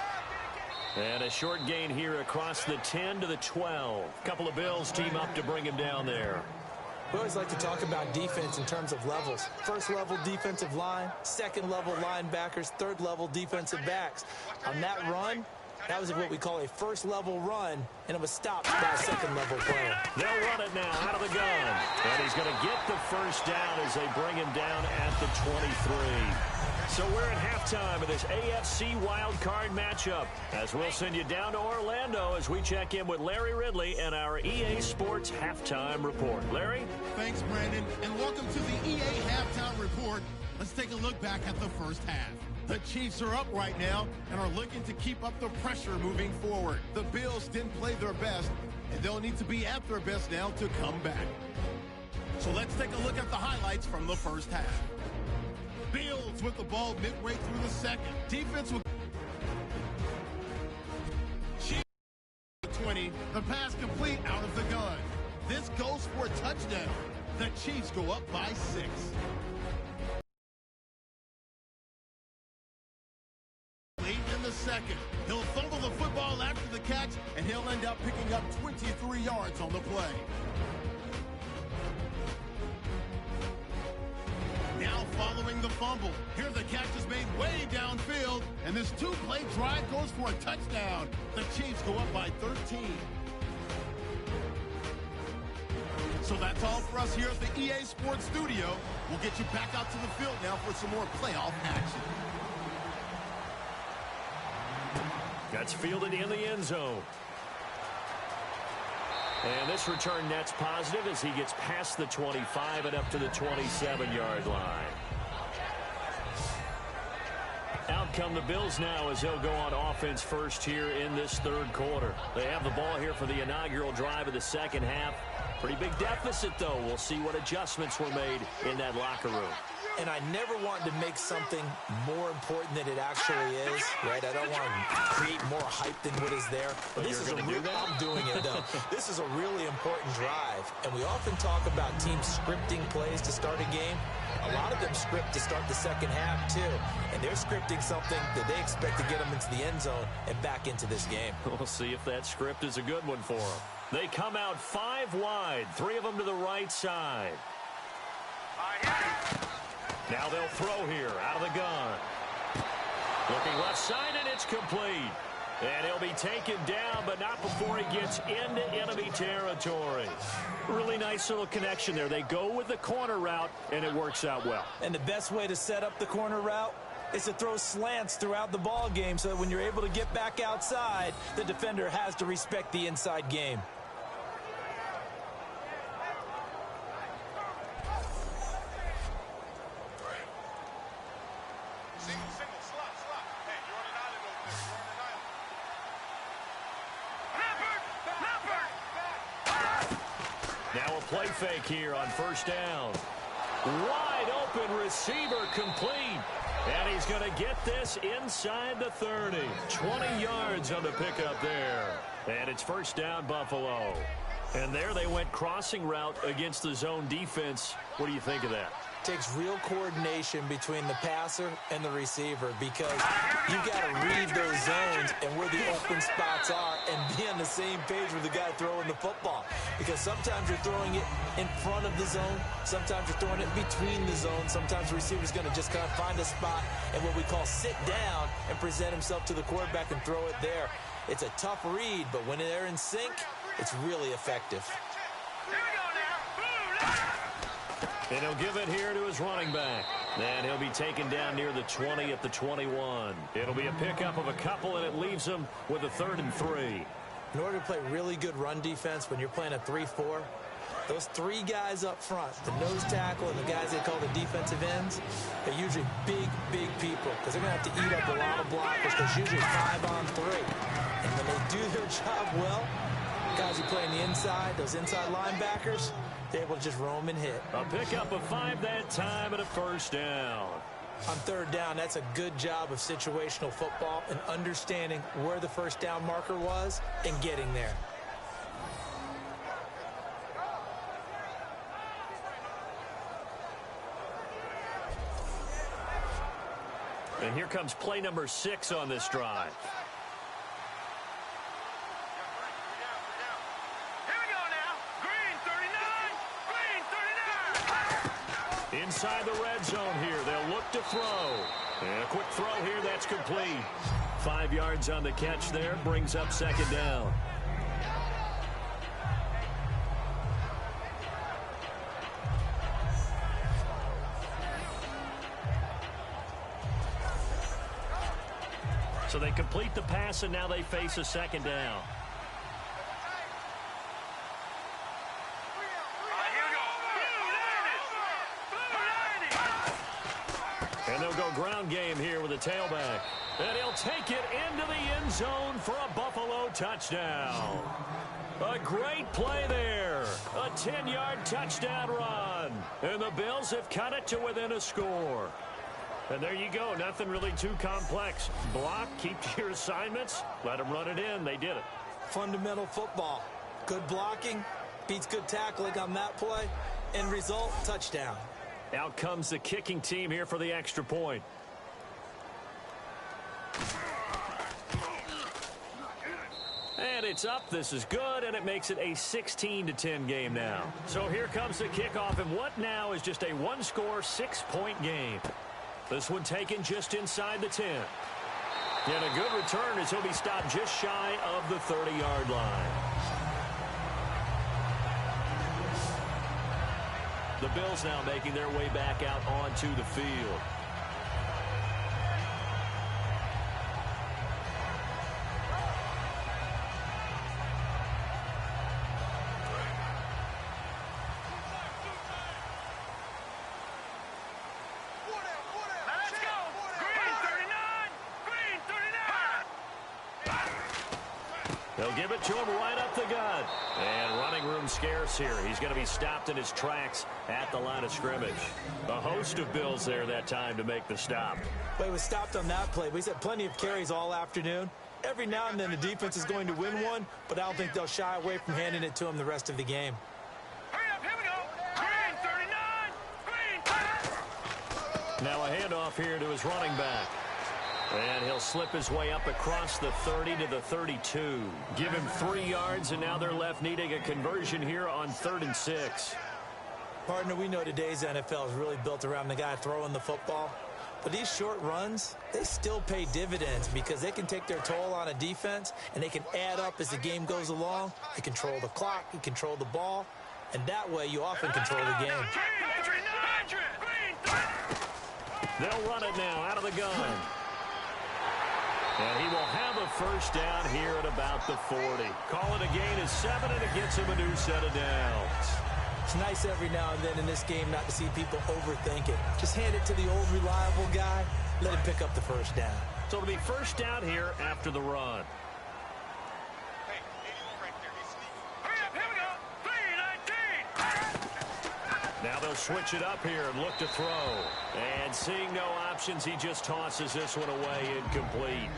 And a short gain here across the 10 to the 12. A couple of Bills team up to bring him down there. We always like to talk about defense in terms of levels. First level defensive line, second level linebackers, third level defensive backs. On that run, that was what we call a first level run, and it was stopped by a second level player. They'll run it now out of the gun. And he's going to get the first down as they bring him down at the 23. So we're at halftime of this AFC wildcard matchup as we'll send you down to Orlando as we check in with Larry Ridley and our EA Sports Halftime Report. Larry? Thanks, Brandon, and welcome to the EA Halftime Report. Let's take a look back at the first half. The Chiefs are up right now and are looking to keep up the pressure moving forward. The Bills didn't play their best, and they'll need to be at their best now to come back. So let's take a look at the highlights from the first half. Bills with the ball midway through the second. Defense with Chiefs 20. The pass complete out of the gun. This goes for a touchdown. The Chiefs go up by 6. Late in the second, he'll fumble the football after the catch, and he'll end up picking up 23 yards on the play. Now following the fumble, here the catch is made way downfield, and this two-play drive goes for a touchdown. The Chiefs go up by 13. So that's all for us here at the EA Sports Studio. We'll get you back out to the field now for some more playoff action. That's fielded in the end zone. And this return net's positive as he gets past the 25 and up to the 27-yard line. Out come the Bills now as they'll go on offense first here in this third quarter. They have the ball here for the inaugural drive of the second half. Pretty big deficit, though. We'll see what adjustments were made in that locker room. And I never want to make something more important than it actually is, right? I don't want to create more hype than what is there. But this is I'm doing it, though. This is a really important drive. And we often talk about teams scripting plays to start a game. A lot of them script to start the second half, too. And they're scripting something that they expect to get them into the end zone and back into this game. We'll see if that script is a good one for them. They come out 5 wide, 3 of them to the right side. Now they'll throw here out of the gun. Looking left side, and it's complete. And he'll be taken down, but not before he gets into enemy territory. Really nice little connection there. They go with the corner route, and it works out well. And the best way to set up the corner route is to throw slants throughout the ball game so that when you're able to get back outside, the defender has to respect the inside game. Now a play fake here on first down. Wide open receiver complete. And he's going to get this inside the 30. 20 yards on the pickup there. And it's first down, Buffalo. And there they went crossing route against the zone defense. What do you think of that? Takes real coordination between the passer and the receiver because you've got to read those zones and where the open spots are and be on the same page with the guy throwing the football. Because sometimes you're throwing it in front of the zone. Sometimes you're throwing it between the zones. Sometimes the receiver's going to just kind of find a spot and what we call sit down and present himself to the quarterback and throw it there. It's a tough read, but when they're in sync, it's really effective. And he'll give it here to his running back. And he'll be taken down near the 20 at the 21. It'll be a pickup of a couple, and it leaves him with a 3rd and 3. In order to play really good run defense when you're playing a 3-4, those 3 guys up front, the nose tackle and the guys they call the defensive ends, they're usually big, big people because they're going to have to eat up a lot of blockers because usually 5 on 3. And when they do their job well, guys who play on the inside, those inside linebackers, they're able to just roam and hit. A pickup of 5 that time and a first down. On 3rd down, that's a good job of situational football and understanding where the first down marker was and getting there. And here comes play number 6 on this drive. Here we go now. Green 39. Green 39. Inside the red zone here. They'll look to throw. And a quick throw here. That's complete. 5 yards on the catch there. Brings up second down. So they complete the pass, and now they face a second down. And they'll go ground game here with a tailback. And he'll take it into the end zone for a Buffalo touchdown. A great play there. A 10-yard touchdown run. And the Bills have cut it to within a score. And there you go. Nothing really too complex. Block, keep to your assignments, let them run it in. They did it. Fundamental football. Good blocking beats good tackling on that play. End result, touchdown. Out comes the kicking team here for the extra point. And it's up. This is good, and it makes it a 16-10 game now. So here comes the kickoff, and what now is just a one-score, 6-point game. This one taken just inside the 10. And a good return as he'll be stopped just shy of the 30-yard line. The Bills now making their way back out onto the field. They'll give it to him right up the gut. And running room scarce here. He's going to be stopped in his tracks at the line of scrimmage. A host of Bills there that time to make the stop. Well, he was stopped on that play. He's had plenty of carries all afternoon. Every now and then the defense is going to win one, but I don't think they'll shy away from handing it to him the rest of the game. Hurry up, here we go. Green 39. Green. Now a handoff here to his running back. And he'll slip his way up across the 30 to the 32. Give him 3 yards, and now they're left needing a conversion here on 3rd and 6. Partner, we know today's NFL is really built around the guy throwing the football. But these short runs, they still pay dividends because they can take their toll on a defense, and they can add up as the game goes along. They control the clock, you control the ball, and that way you often control the game. They'll run it now out of the gun. And he will have a first down here at about the 40. Call it a gain of 7, and it gets him a new set of downs. It's nice every now and then in this game not to see people overthink it. Just hand it to the old reliable guy. Let him pick up the first down. So it'll be first down here after the run. Now they'll switch it up here and look to throw. And seeing no options, he just tosses this one away incomplete.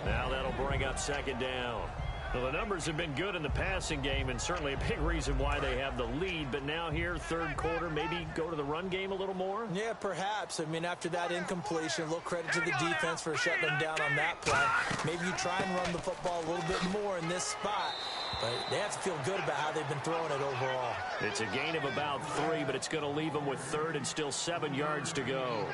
Now that'll bring up second down. Well, the numbers have been good in the passing game, and certainly a big reason why they have the lead. But now here, third quarter, maybe go to the run game a little more? Yeah, perhaps. I mean, after that incompletion, a little credit to the defense for shutting them down on that play. Maybe you try and run the football a little bit more in this spot. But they have to feel good about how they've been throwing it overall. It's a gain of about 3, but it's going to leave them with 3rd and still 7 yards to go.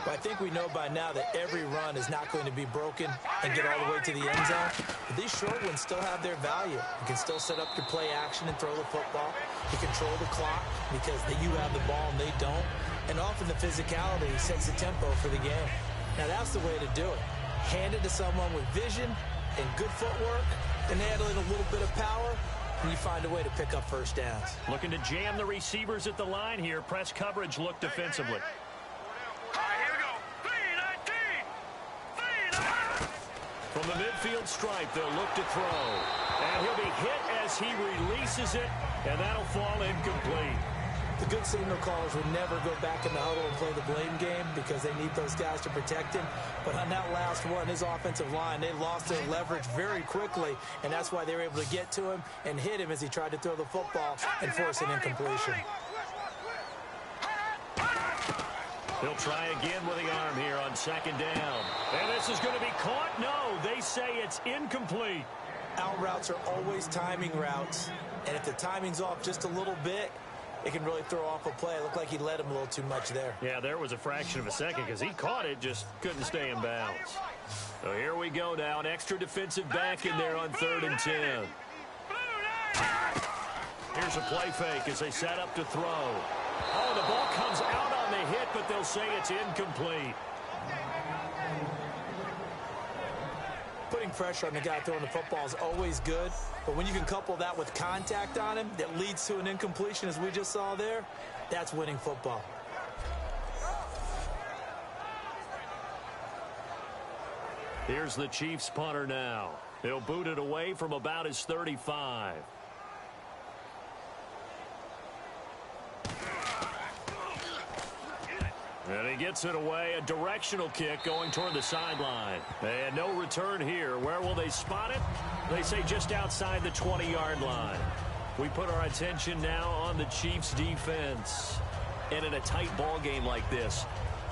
But I think we know by now that every run is not going to be broken and get all the way to the end zone. But these short ones still have their value. You can still set up your play action and throw the football. You control the clock because you have the ball and they don't. And often the physicality sets the tempo for the game. Now that's the way to do it. Hand it to someone with vision and good footwork, and add in a little bit of power, and you find a way to pick up first downs. Looking to jam the receivers at the line here. Press coverage, look defensively. All right, here we go. 3-19. From the midfield stripe, they'll look to throw. And he'll be hit as he releases it, and that'll fall incomplete. The good signal callers would never go back in the huddle and play the blame game because they need those guys to protect him. But on that last one, his offensive line, they lost their leverage very quickly, and that's why they were able to get to him and hit him as he tried to throw the football and force an incompletion. He'll try again with the arm here on second down. And this is going to be caught. No, they say it's incomplete. Out routes are always timing routes. And if the timing's off just a little bit, it can really throw off a play. It looked like he led him a little too much there. Yeah, there was a fraction of a second because he caught it, just couldn't stay in bounds. So here we go now. An extra defensive back in there on 3rd and 10. Here's a play fake as they set up to throw. Oh, the ball comes out on the hit, but they'll say it's incomplete. Putting pressure on the guy throwing the football is always good, but when you can couple that with contact on him that leads to an incompletion, as we just saw there, that's winning football. Here's the Chiefs punter now. He'll boot it away from about his 35. And he gets it away. A directional kick going toward the sideline. And no return here. Where will they spot it? They say just outside the 20-yard line. We put our attention now on the Chiefs' defense. And in a tight ball game like this,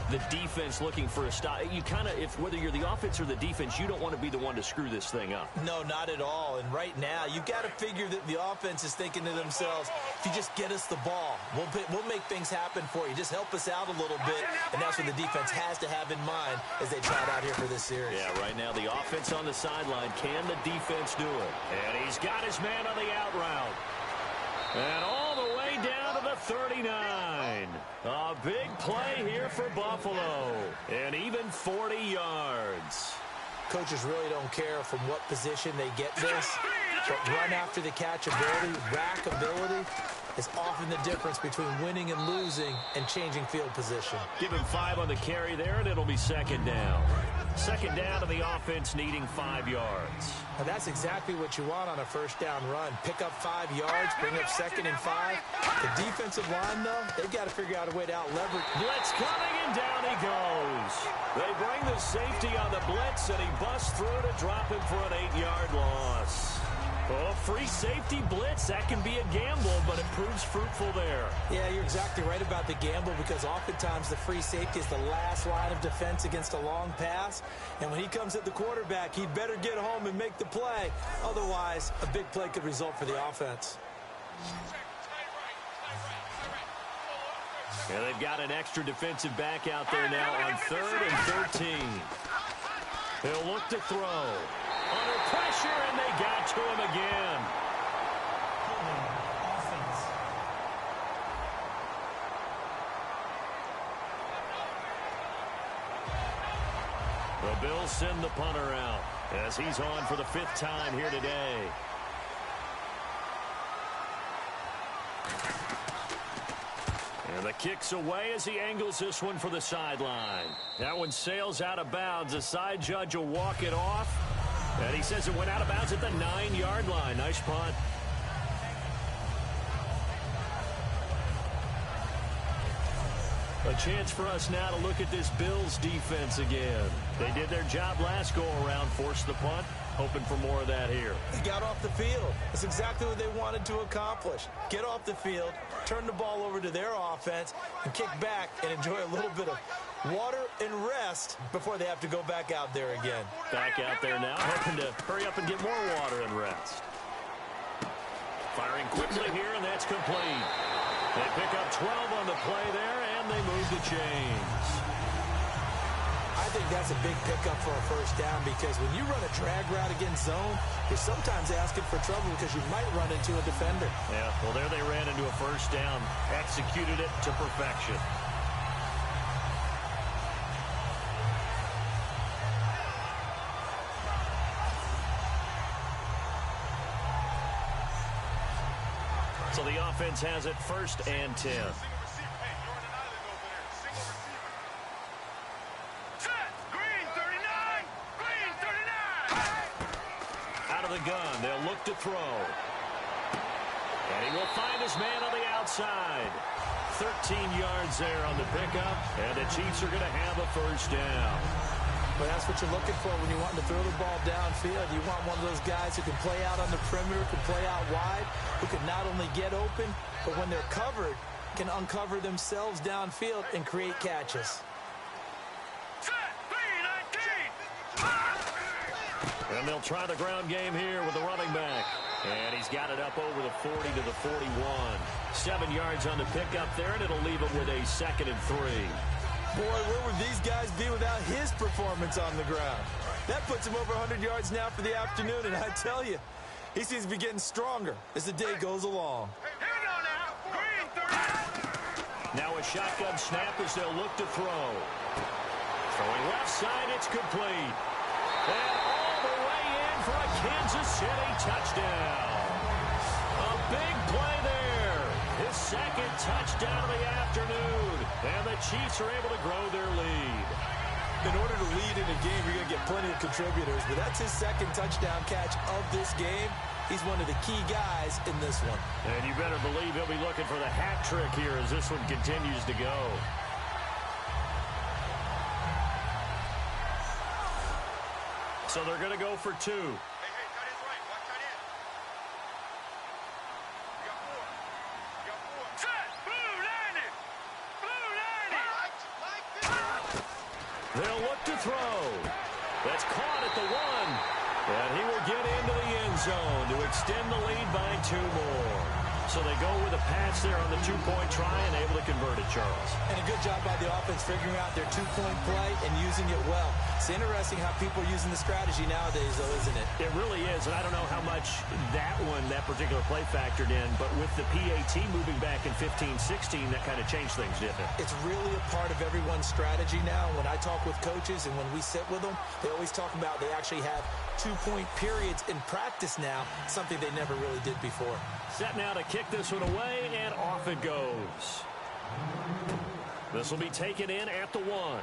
the defense looking for a stop. You kind of, whether you're the offense or the defense, you don't want to be the one to screw this thing up. No, not at all. And right now, you've got to figure that the offense is thinking to themselves, if you just get us the ball, we'll make things happen for you. Just help us out a little bit. And that's what the defense has to have in mind as they trot out here for this series. Yeah, right now, the offense on the sideline. Can the defense do it? And he's got his man on the out route. And all the way down to the 39. A big play here for Buffalo. And even 40 yards. Coaches really don't care from what position they get this, but run after the catch ability, rack ability is often the difference between winning and losing and changing field position. Give him 5 on the carry there, and it'll be second down. Second down to the offense needing 5 yards. Now that's exactly what you want on a first down run. Pick up 5 yards, bring up 2nd and 5. The defensive line, though, they've got to figure out a way to out-leverage. Blitz coming, and down he goes. They bring the safety on the blitz, and he busts through to drop him for an 8-yard loss. Oh, free safety blitz, that can be a gamble, but it proves fruitful there. Yeah, you're exactly right about the gamble because oftentimes the free safety is the last line of defense against a long pass. And when he comes at the quarterback, he'd better get home and make the play. Otherwise, a big play could result for the offense. Yeah, they've got an extra defensive back out there now on 3rd and 13. He'll look to throw. Under pressure, and they got to him again. The Bills send the punter out as he's on for the 5th time here today. And the kick's away as he angles this one for the sideline. That one sails out of bounds. The side judge will walk it off. And he says it went out of bounds at the 9-yard line. Nice punt. A chance for us now to look at this Bills defense again. They did their job last go-around, forced the punt, hoping for more of that here. They got off the field. That's exactly what they wanted to accomplish. Get off the field, turn the ball over to their offense, and kick back and enjoy a little bit of water and rest before they have to go back out there again. Back out there now, hoping to hurry up and get more water and rest. Firing quickly here, and that's complete. They pick up 12 on the play there, and they move the chains. I think that's a big pickup for a first down because when you run a drag route against zone, you're sometimes asking for trouble because you might run into a defender. Yeah, well, there they ran into a first down, executed it to perfection. So the offense has it 1st and 10. Out of the gun, they'll look to throw. And he will find his man on the outside. 13 yards there on the pickup, and the Chiefs are going to have a first down. But that's what you're looking for when you want to throw the ball downfield. You want one of those guys who can play out on the perimeter, can play out wide, who can not only get open, but when they're covered, can uncover themselves downfield and create catches. And they'll try the ground game here with the running back. And he's got it up over the 40 to the 41. 7 yards on the pickup there, and it'll leave him with a 2nd and 3. Boy, where would these guys be without his performance on the ground? That puts him over 100 yards now for the afternoon, and I tell you, he seems to be getting stronger as the day goes along. Now a shotgun snap as they'll look to throw. Throwing left side, it's complete. And all the way in for a Kansas City touchdown. A big play there. His 2nd touchdown of the afternoon. And the Chiefs are able to grow their lead. In order to lead in a game, you're going to get plenty of contributors, but that's his 2nd touchdown catch of this game. He's one of the key guys in this one. And you better believe he'll be looking for the hat trick here as this one continues to go. So they're going to go for 2. Hey, tight end's right. Watch tight end. You got 4. You got 4. Set! Blue landing! Blue landing! They'll look to throw. That's caught at the 1. And he will get into the end zone to extend the lead by 2 more. So they go with a pass there on the 2-point try and able to convert it, Charles. And a good job by the offense figuring out their 2-point play and using it well. It's interesting how people are using the strategy nowadays, though, isn't it? It really is, and I don't know how much that particular play factored in, but with the PAT moving back in 15-16, that kind of changed things, didn't it? It's really a part of everyone's strategy now. When I talk with coaches and when we sit with them, they always talk about they actually have 2-point periods in practice now, something they never really did before. Set now to kick this one away, and off it goes. This will be taken in at the 1.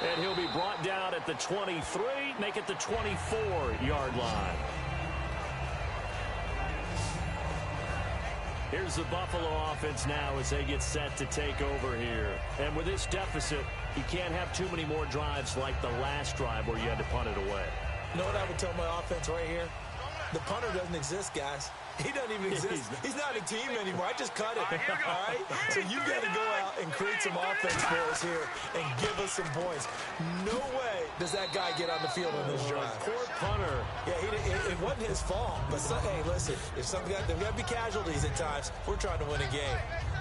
And he'll be brought down at the 23, make it the 24-yard line. Here's the Buffalo offense now as they get set to take over here. And with this deficit, you can't have too many more drives like the last drive where you had to punt it away. You know what I would tell my offense right here? The punter doesn't exist, guys. He doesn't even exist. He's not a team anymore. I just cut it. All right? So you got to go out and create some offense for us here and give us some points. No way does that guy get on the field on this drive. Poor punter. Yeah, it wasn't his fault. But, hey, listen, if something there got to be casualties at times. We're trying to win a game.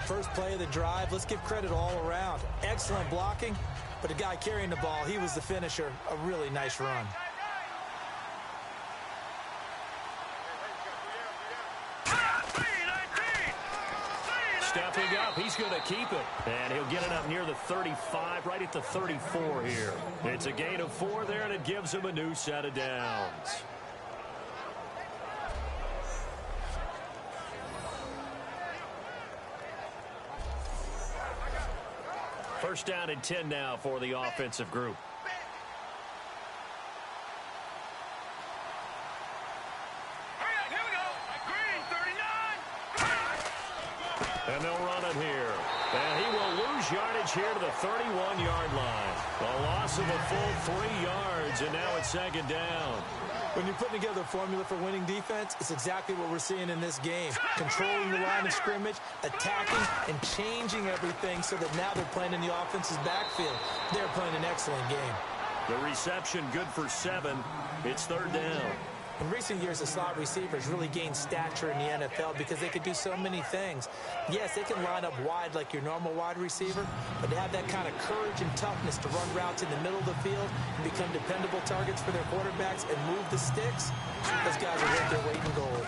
First play of the drive, let's give credit all around. Excellent blocking, but the guy carrying the ball, he was the finisher. A really nice run. Stepping up, he's going to keep it. And he'll get it up near the 35, right at the 34 here. It's a gain of 4 there, and it gives him a new set of downs. First down and 10 now for the offensive group. And they'll run it here. And he will lose yardage here to the 31-yard line. A loss of a full 3 yards, and now it's 2nd down. When you're putting together a formula for winning defense, it's exactly what we're seeing in this game. Controlling the line of scrimmage, attacking, and changing everything so that now they're playing in the offense's backfield. They're playing an excellent game. The reception good for 7. It's 3rd down. In recent years, the slot receivers really gained stature in the NFL because they could do so many things. Yes, they can line up wide like your normal wide receiver, but to have that kind of courage and toughness to run routes in the middle of the field and become dependable targets for their quarterbacks and move the sticks, those guys are worth their weight in gold.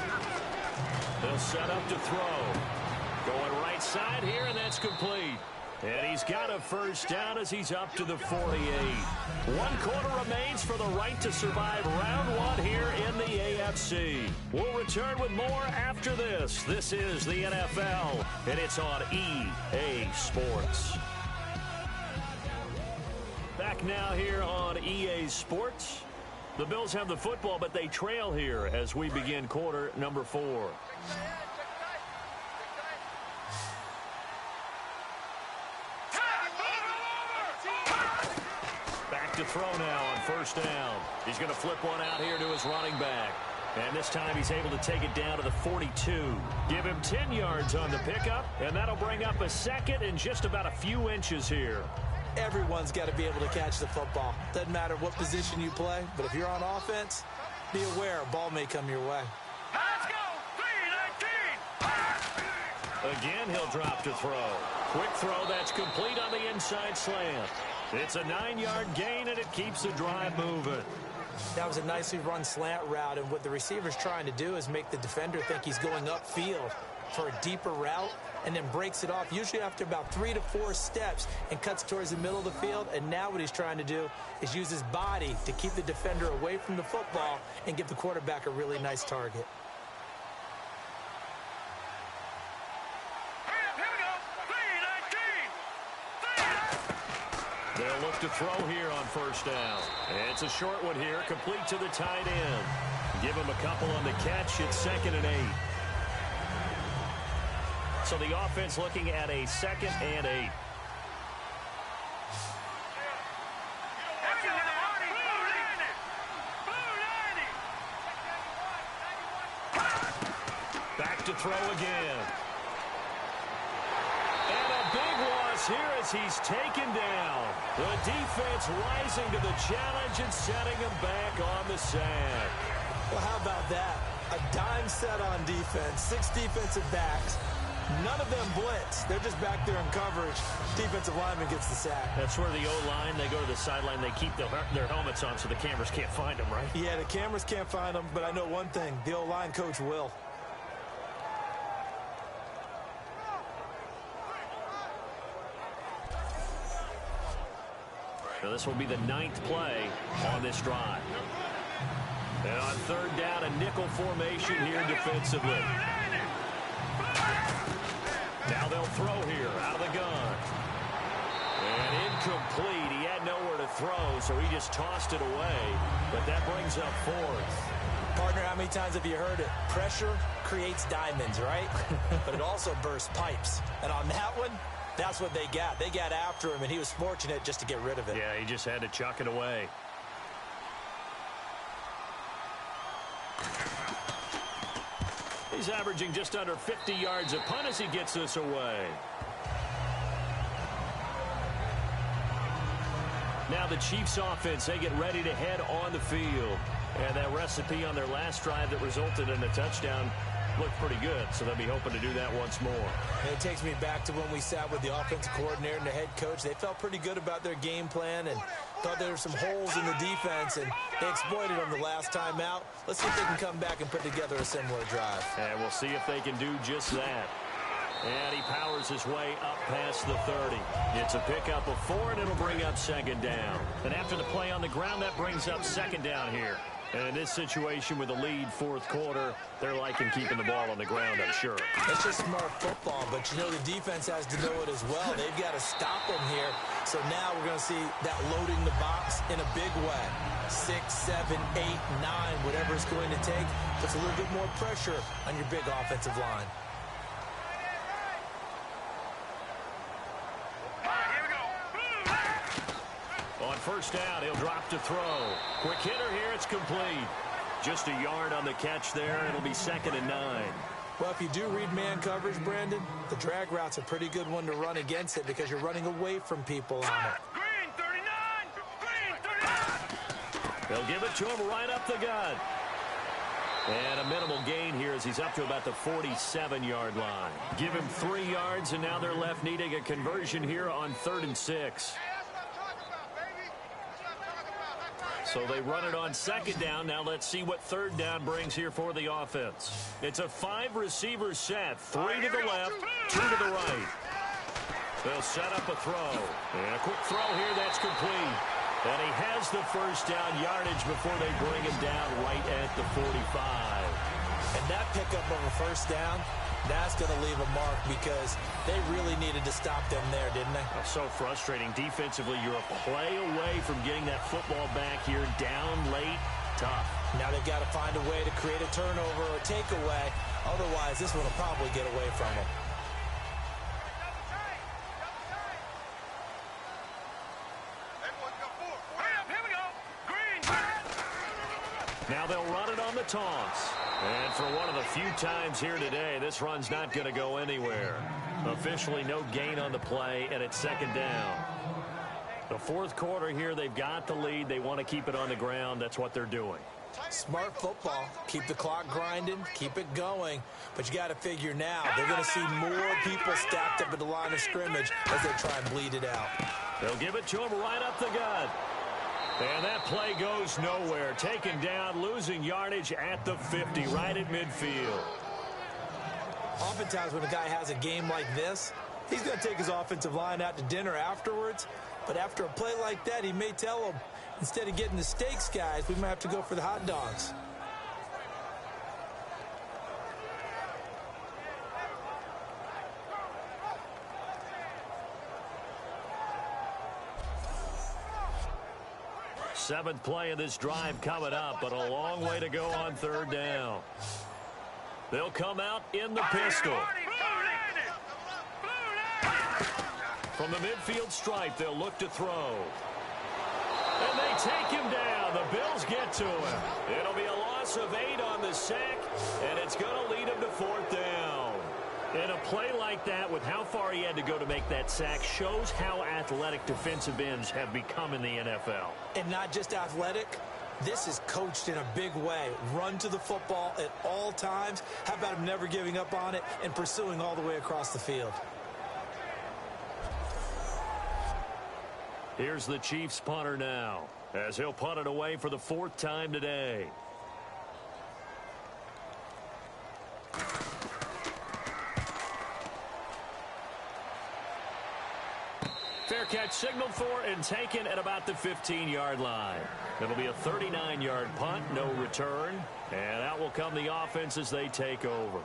They'll set up to throw. Going right side here, and that's complete. And he's got a first down as he's up to the 48. 1 quarter remains for the right to survive round 1 here in the AFC. We'll return with more after this. This is the NFL, and it's on EA Sports. Back now here on EA Sports. The Bills have the football, but they trail here as we begin quarter number 4. To throw now on first down. He's going to flip one out here to his running back. And this time he's able to take it down to the 42. Give him 10 yards on the pickup, and that'll bring up a second and just about a few inches here. Everyone's got to be able to catch the football. Doesn't matter what position you play, but if you're on offense, be aware a ball may come your way. Let's go! 3-19! Again, he'll drop to throw. Quick throw that's complete on the inside slant. It's a 9-yard gain, and it keeps the drive moving. That was a nicely run slant route, and what the receiver's trying to do is make the defender think he's going upfield for a deeper route, and then breaks it off, usually after about 3 to 4 steps, and cuts towards the middle of the field. And now what he's trying to do is use his body to keep the defender away from the football and give the quarterback a really nice target. They'll look to throw here on first down. It's a short one here, complete to the tight end. Give him a couple on the catch. It's 2nd and 8. So the offense looking at a 2nd and 8. Back to throw again. And a big loss here as he's taken down. The defense rising to the challenge and setting him back on the sack. Well, how about that? A dime set on defense, 6 defensive backs. None of them blitz. They're just back there in coverage. Defensive lineman gets the sack. That's where the O-line, they go to the sideline, they keep their helmets on so the cameras can't find them, right? Yeah, the cameras can't find them, but I know one thing. The O-line coach will. Now this will be the 9th play on this drive. And on 3rd down, a nickel formation here defensively. Now they'll throw here out of the gun. And incomplete. He had nowhere to throw, so he just tossed it away. But that brings up 4th. Partner, how many times have you heard it? Pressure creates diamonds, right? But it also bursts pipes. And on that one, that's what they got. They got after him, and he was fortunate just to get rid of it. Yeah, he just had to chuck it away. He's averaging just under 50 yards a punt as he gets this away. Now the Chiefs offense, they get ready to head on the field. And that recipe on their last drive that resulted in a touchdown looked pretty good, so they'll be hoping to do that once more. And it takes me back to when we sat with the offensive coordinator and the head coach. They felt pretty good about their game plan and thought there were some holes in the defense, and they exploited them the last time out. Let's see if they can come back and put together a similar drive. And we'll see if they can do just that. And he powers his way up past the 30. It's a pickup of 4, and it'll bring up 2nd down. And after the play on the ground, that brings up 2nd down here. And in this situation with a lead 4th quarter, they're liking keeping the ball on the ground, I'm sure. It's just smart football, but you know the defense has to know it as well. They've got to stop them here. So now we're going to see that loading the box in a big way. 6, 7, 8, 9, whatever it's going to take. Puts a little bit more pressure on your big offensive line. On first down, he'll drop to throw. Quick hitter here, it's complete. Just a yard on the catch there, and it'll be 2nd and 9. Well, if you do read man coverage, Brandon, the drag route's a pretty good one to run against it because you're running away from people on it. Green 39! Green 39! They'll give it to him right up the gut. And a minimal gain here as he's up to about the 47-yard line. Give him 3 yards, and now they're left needing a conversion here on 3rd and 6. So they run it on 2nd down. Now let's see what 3rd down brings here for the offense. It's a 5-receiver set. 3 to the left, 2 to the right. They'll set up a throw. And a quick throw here that's complete. And he has the first down yardage before they bring him down right at the 45. And that pickup of a first down, that's going to leave a mark because they really needed to stop them there, didn't they? Oh, so frustrating. Defensively, you're a play away from getting that football back here. Down late, tough. Now they've got to find a way to create a turnover or takeaway. Otherwise, this one will probably get away from them. Here we go. Green. Now they'll run it on the taunts. And for one of the few times here today, this run's not going to go anywhere. Officially no gain on the play, and it's second down. The fourth quarter here, they've got the lead. They want to keep it on the ground. That's what they're doing. Smart football. Keep the clock grinding. Keep it going. But you got to figure now, they're going to see more people stacked up at the line of scrimmage as they try and bleed it out. They'll give it to him right up the gut. And that play goes nowhere. Taken down, losing yardage at the 50, right at midfield. Oftentimes when a guy has a game like this, he's going to take his offensive line out to dinner afterwards. But after a play like that, he may tell them, instead of getting the steaks, guys, we might have to go for the hot dogs. Seventh play of this drive coming up, but a long way to go on third down. They'll come out in the pistol. From the midfield stripe, they'll look to throw. And they take him down. The Bills get to him. It'll be a loss of 8 on the sack, and it's going to lead him to fourth down. And a play like that, with how far he had to go to make that sack, shows how athletic defensive ends have become in the NFL. And not just athletic. This is coached in a big way. Run to the football at all times. How about him never giving up on it and pursuing all the way across the field? Here's the Chiefs punter now, as he'll punt it away for the 4th time today. Fair catch signaled for and taken at about the 15-yard line. It'll be a 39-yard punt, no return. And out will come the offense as they take over.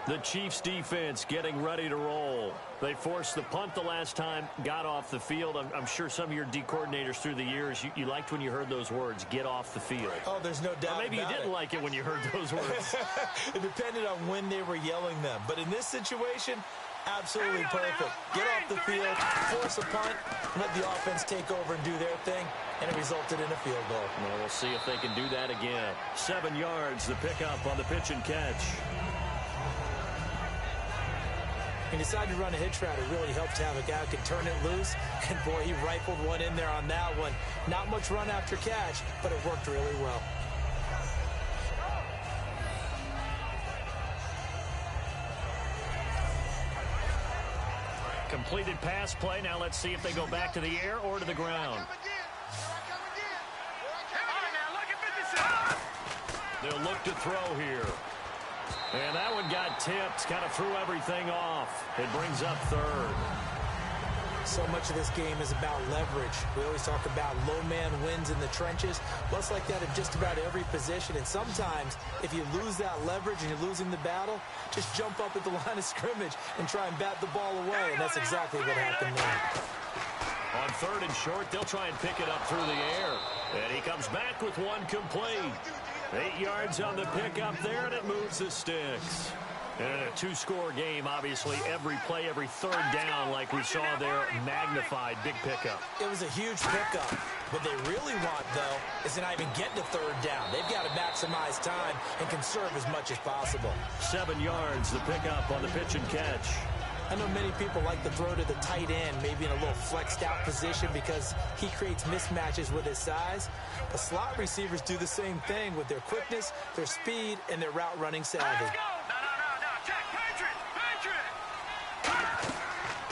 The Chiefs defense getting ready to roll. They forced the punt the last time, got off the field. I'm sure some of your D coordinators through the years, you liked when you heard those words, get off the field. Oh, there's no doubt. Or maybe you didn't like it when you heard those words. It depended on when they were yelling them. But in this situation, absolutely perfect. Get off the field, force a punt, let the offense take over and do their thing, and it resulted in a field goal. Well, we'll see if they can do that again. 7 yards, the pickup on the pitch and catch. He decided to run a hitch route. It really helps to have a guy who can turn it loose. And, boy, he rifled one in there on that one. Not much run after catch, but it worked really well. Completed pass play. Now let's see if they go back to the air or to the ground. They'll look to throw here. And that one got tipped, kind of threw everything off. It brings up third. So much of this game is about leverage. We always talk about low man wins in the trenches. Well, it's like that in just about every position. And sometimes, if you lose that leverage and you're losing the battle, just jump up at the line of scrimmage and try and bat the ball away. And that's exactly what happened there. On third and short, they'll try and pick it up through the air. And he comes back with one complete. 8 yards on the pickup there, and it moves the sticks. And in a 2-score game, obviously, every play, every third down, like we saw there, magnified, big pickup. It was a huge pickup. What they really want, though, is to not even get to third down. They've got to maximize time and conserve as much as possible. 7 yards, the pickup on the pitch and catch. I know many people like to throw to the tight end, maybe in a little flexed out position because he creates mismatches with his size. But slot receivers do the same thing with their quickness, their speed, and their route running savvy.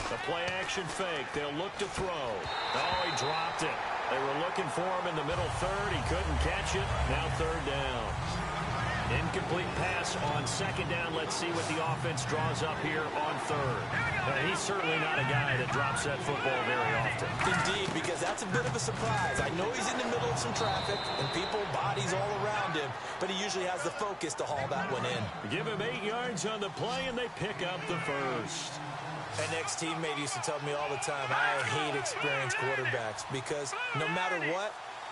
The play action fake. They'll look to throw. Oh, he dropped it. They were looking for him in the middle third. He couldn't catch it. Now third down. Incomplete pass on second down. Let's see what the offense draws up here on third. He's certainly not a guy that drops that football very often. Indeed, because that's a bit of a surprise. I know he's in the middle of some traffic and people, bodies all around him, but he usually has the focus to haul that one in. Give him 8 yards on the play, and they pick up the first. An ex-teammate used to tell me all the time, I hate experienced quarterbacks because no matter what,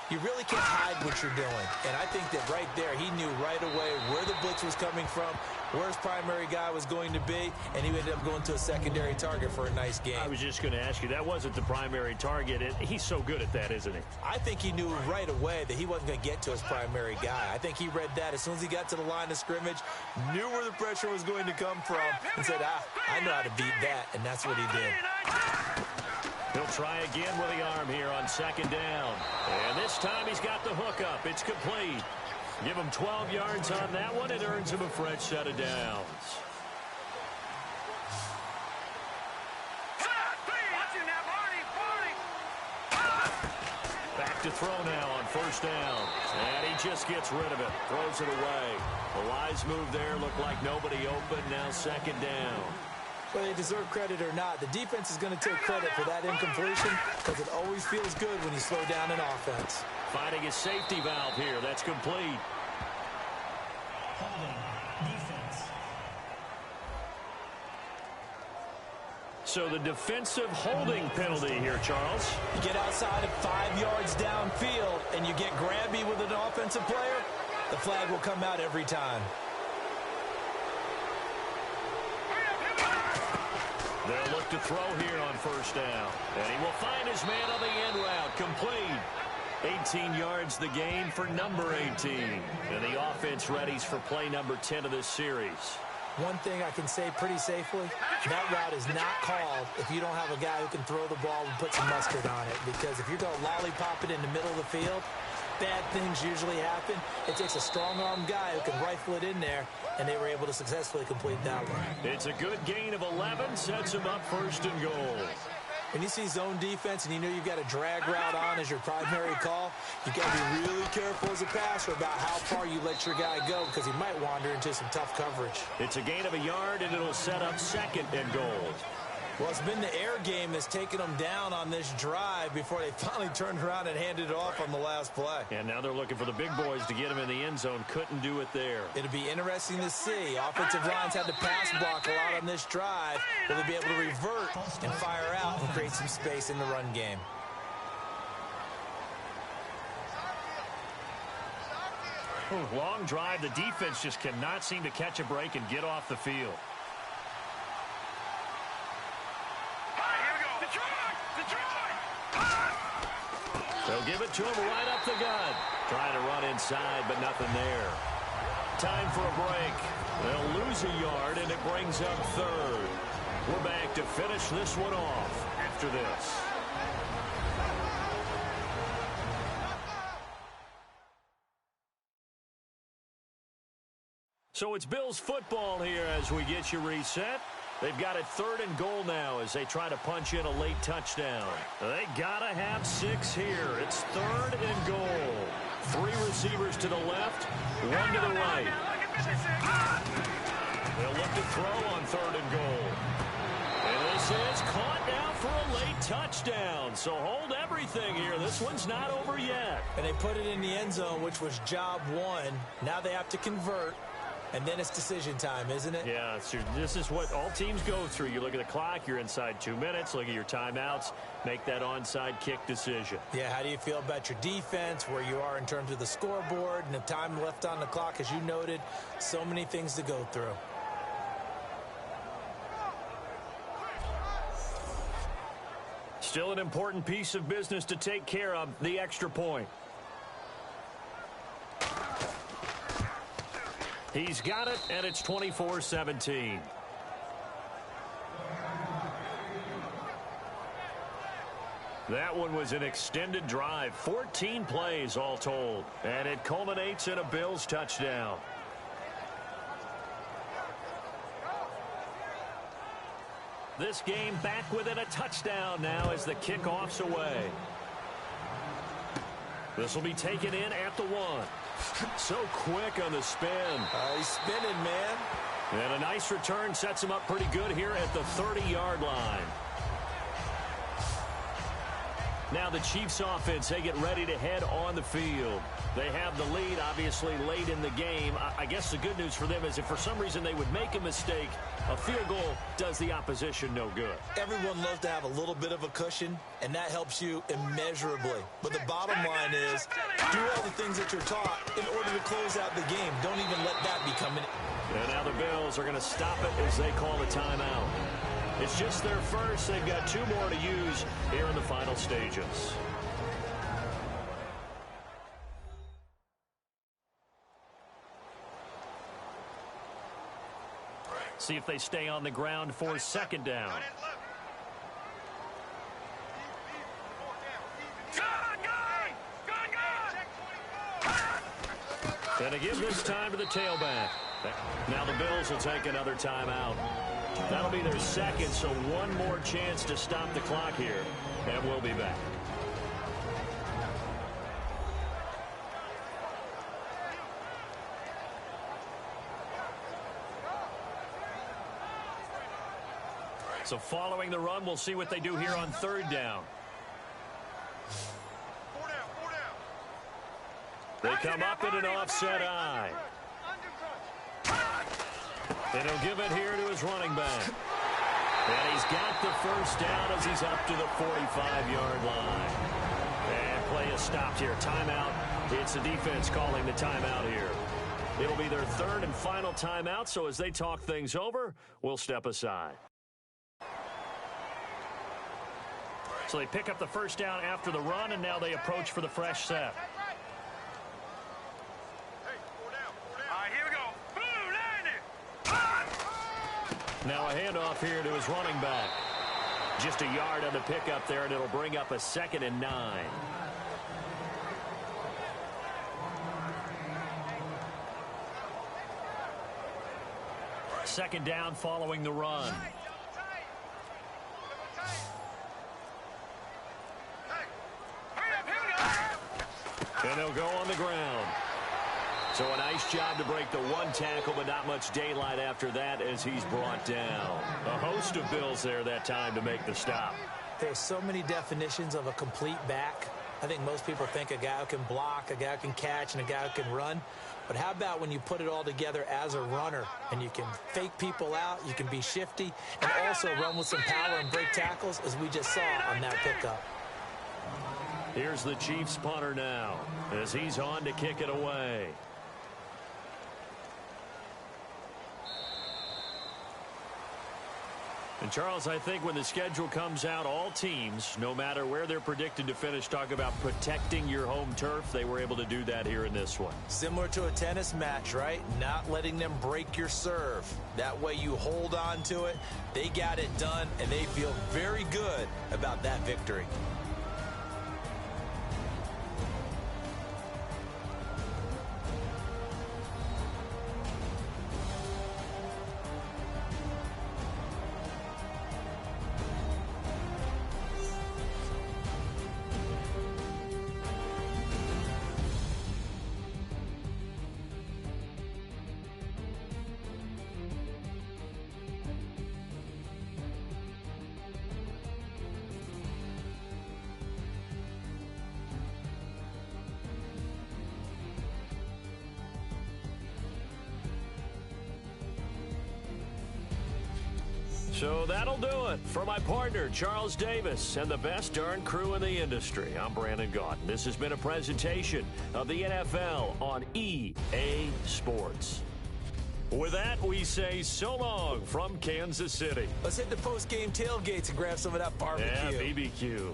you really can't hide what you're doing. And I think that right there, he knew right away where the blitz was coming from, where his primary guy was going to be, and he ended up going to a secondary target for a nice game. I was just going to ask you, that wasn't the primary target. He's so good at that, isn't he? I think he knew right away that he wasn't going to get to his primary guy. I think he read that as soon as he got to the line of scrimmage, knew where the pressure was going to come from, and said, I know how to beat that, and that's what he did. He'll try again with the arm here on second down. And this time he's got the hook up. It's complete. Give him 12 yards on that one. It earns him a fresh set of downs. Back to throw now on first down. And he just gets rid of it. Throws it away. A wise move there. Looked like nobody open. Now second down. Whether they deserve credit or not, the defense is going to take credit for that incompletion because it always feels good when you slow down an offense. Finding his safety valve here. That's complete. Holding. Defense. So the defensive holding penalty here, Charles. You get outside of 5 yards downfield and you get grabby with an offensive player, the flag will come out every time. They'll look to throw here on first down. And he will find his man on the end route. Complete. 18 yards the gain for number 18. And the offense readies for play number 10 of this series. One thing I can say pretty safely, that route is not called if you don't have a guy who can throw the ball and put some mustard on it. Because if you're going to lollipop it in the middle of the field, bad things usually happen. It takes a strong-armed guy who can rifle it in there, and they were able to successfully complete that one. It's a good gain of 11, sets him up first and goal. When you see zone defense and you know you've got a drag route on as your primary call, you got to be really careful as a passer about how far you let your guy go because he might wander into some tough coverage. It's a gain of a yard, and it'll set up second and goal. Well, it's been the air game that's taken them down on this drive before they finally turned around and handed it off on the last play. And now they're looking for the big boys to get him in the end zone. Couldn't do it there. It'll be interesting to see. Offensive lines had to pass block a lot on this drive. Will they be able to revert and fire out and create some space in the run game? Long drive. The defense just cannot seem to catch a break and get off the field. They'll give it to him right up the gut. Trying to run inside, but nothing there. Time for a break. They'll lose a yard, and it brings up third. We're back to finish this one off after this. So it's Bills football here as we get you reset. They've got it third and goal now as they try to punch in a late touchdown. They got to have 6 here. It's third and goal. 3 receivers to the left, 1 to the right. They'll look to throw on third and goal. And this is caught now for a late touchdown. So hold everything here. This one's not over yet. And they put it in the end zone, which was job 1. Now they have to convert. And then it's decision time, isn't it? Yeah, this is what all teams go through. You look at the clock, you're inside 2 minutes, look at your timeouts, make that onside kick decision. Yeah, how do you feel about your defense, where you are in terms of the scoreboard and the time left on the clock? As you noted, so many things to go through. Still an important piece of business to take care of, the extra point. He's got it, and it's 24-17. That one was an extended drive, 14 plays all told, and it culminates in a Bills touchdown. This game back within a touchdown now as the kickoff's away. This will be taken in at the 1. So quick on the spin. He's spinning, man. And a nice return sets him up pretty good here at the 30-yard line. Now the Chiefs offense, they get ready to head on the field. They have the lead, obviously, late in the game. I guess the good news for them is if for some reason they would make a mistake, a field goal does the opposition no good. Everyone loves to have a little bit of a cushion, and that helps you immeasurably. But the bottom line is, do all the things that you're taught in order to close out the game. Don't even let that become an... And now the Bills are going to stop it as they call the timeout. It's just their first. They've got 2 more to use here in the final stages. See if they stay on the ground for second down. And to give this time to the tailback. Now the Bills will take another timeout. That'll be their second, so one more chance to stop the clock here. And we'll be back. So following the run, we'll see what they do here on third down. They come up in an offset eye. And he'll give it here to his running back. And he's got the first down as he's up to the 45-yard line. And play is stopped here. Timeout. It's the defense calling the timeout here. It'll be their third and final timeout, so as they talk things over, we'll step aside. So they pick up the first down after the run, and now they approach for the fresh set. Now a handoff here to his running back. Just a yard on the pickup there, and it'll bring up a 2nd and 9. Second down following the run. And they'll go on the ground. So a nice job to break the one tackle, but not much daylight after that as he's brought down. A host of Bills there that time to make the stop. There's so many definitions of a complete back. I think most people think a guy who can block, a guy who can catch, and a guy who can run. But how about when you put it all together as a runner, and you can fake people out, you can be shifty, and also run with some power and break tackles, as we just saw on that pickup. Here's the Chiefs punter now as he's on to kick it away. And, Charles, I think when the schedule comes out, all teams, no matter where they're predicted to finish, talk about protecting your home turf. They were able to do that here in this one. Similar to a tennis match, right? Not letting them break your serve. That way you hold on to it. They got it done, and they feel very good about that victory. So that'll do it for my partner, Charles Davis, and the best darn crew in the industry. I'm Brandon Gaudin. This has been a presentation of the NFL on EA Sports. With that, we say so long from Kansas City. Let's hit the post-game tailgates and grab some of that barbecue. Yeah, BBQ.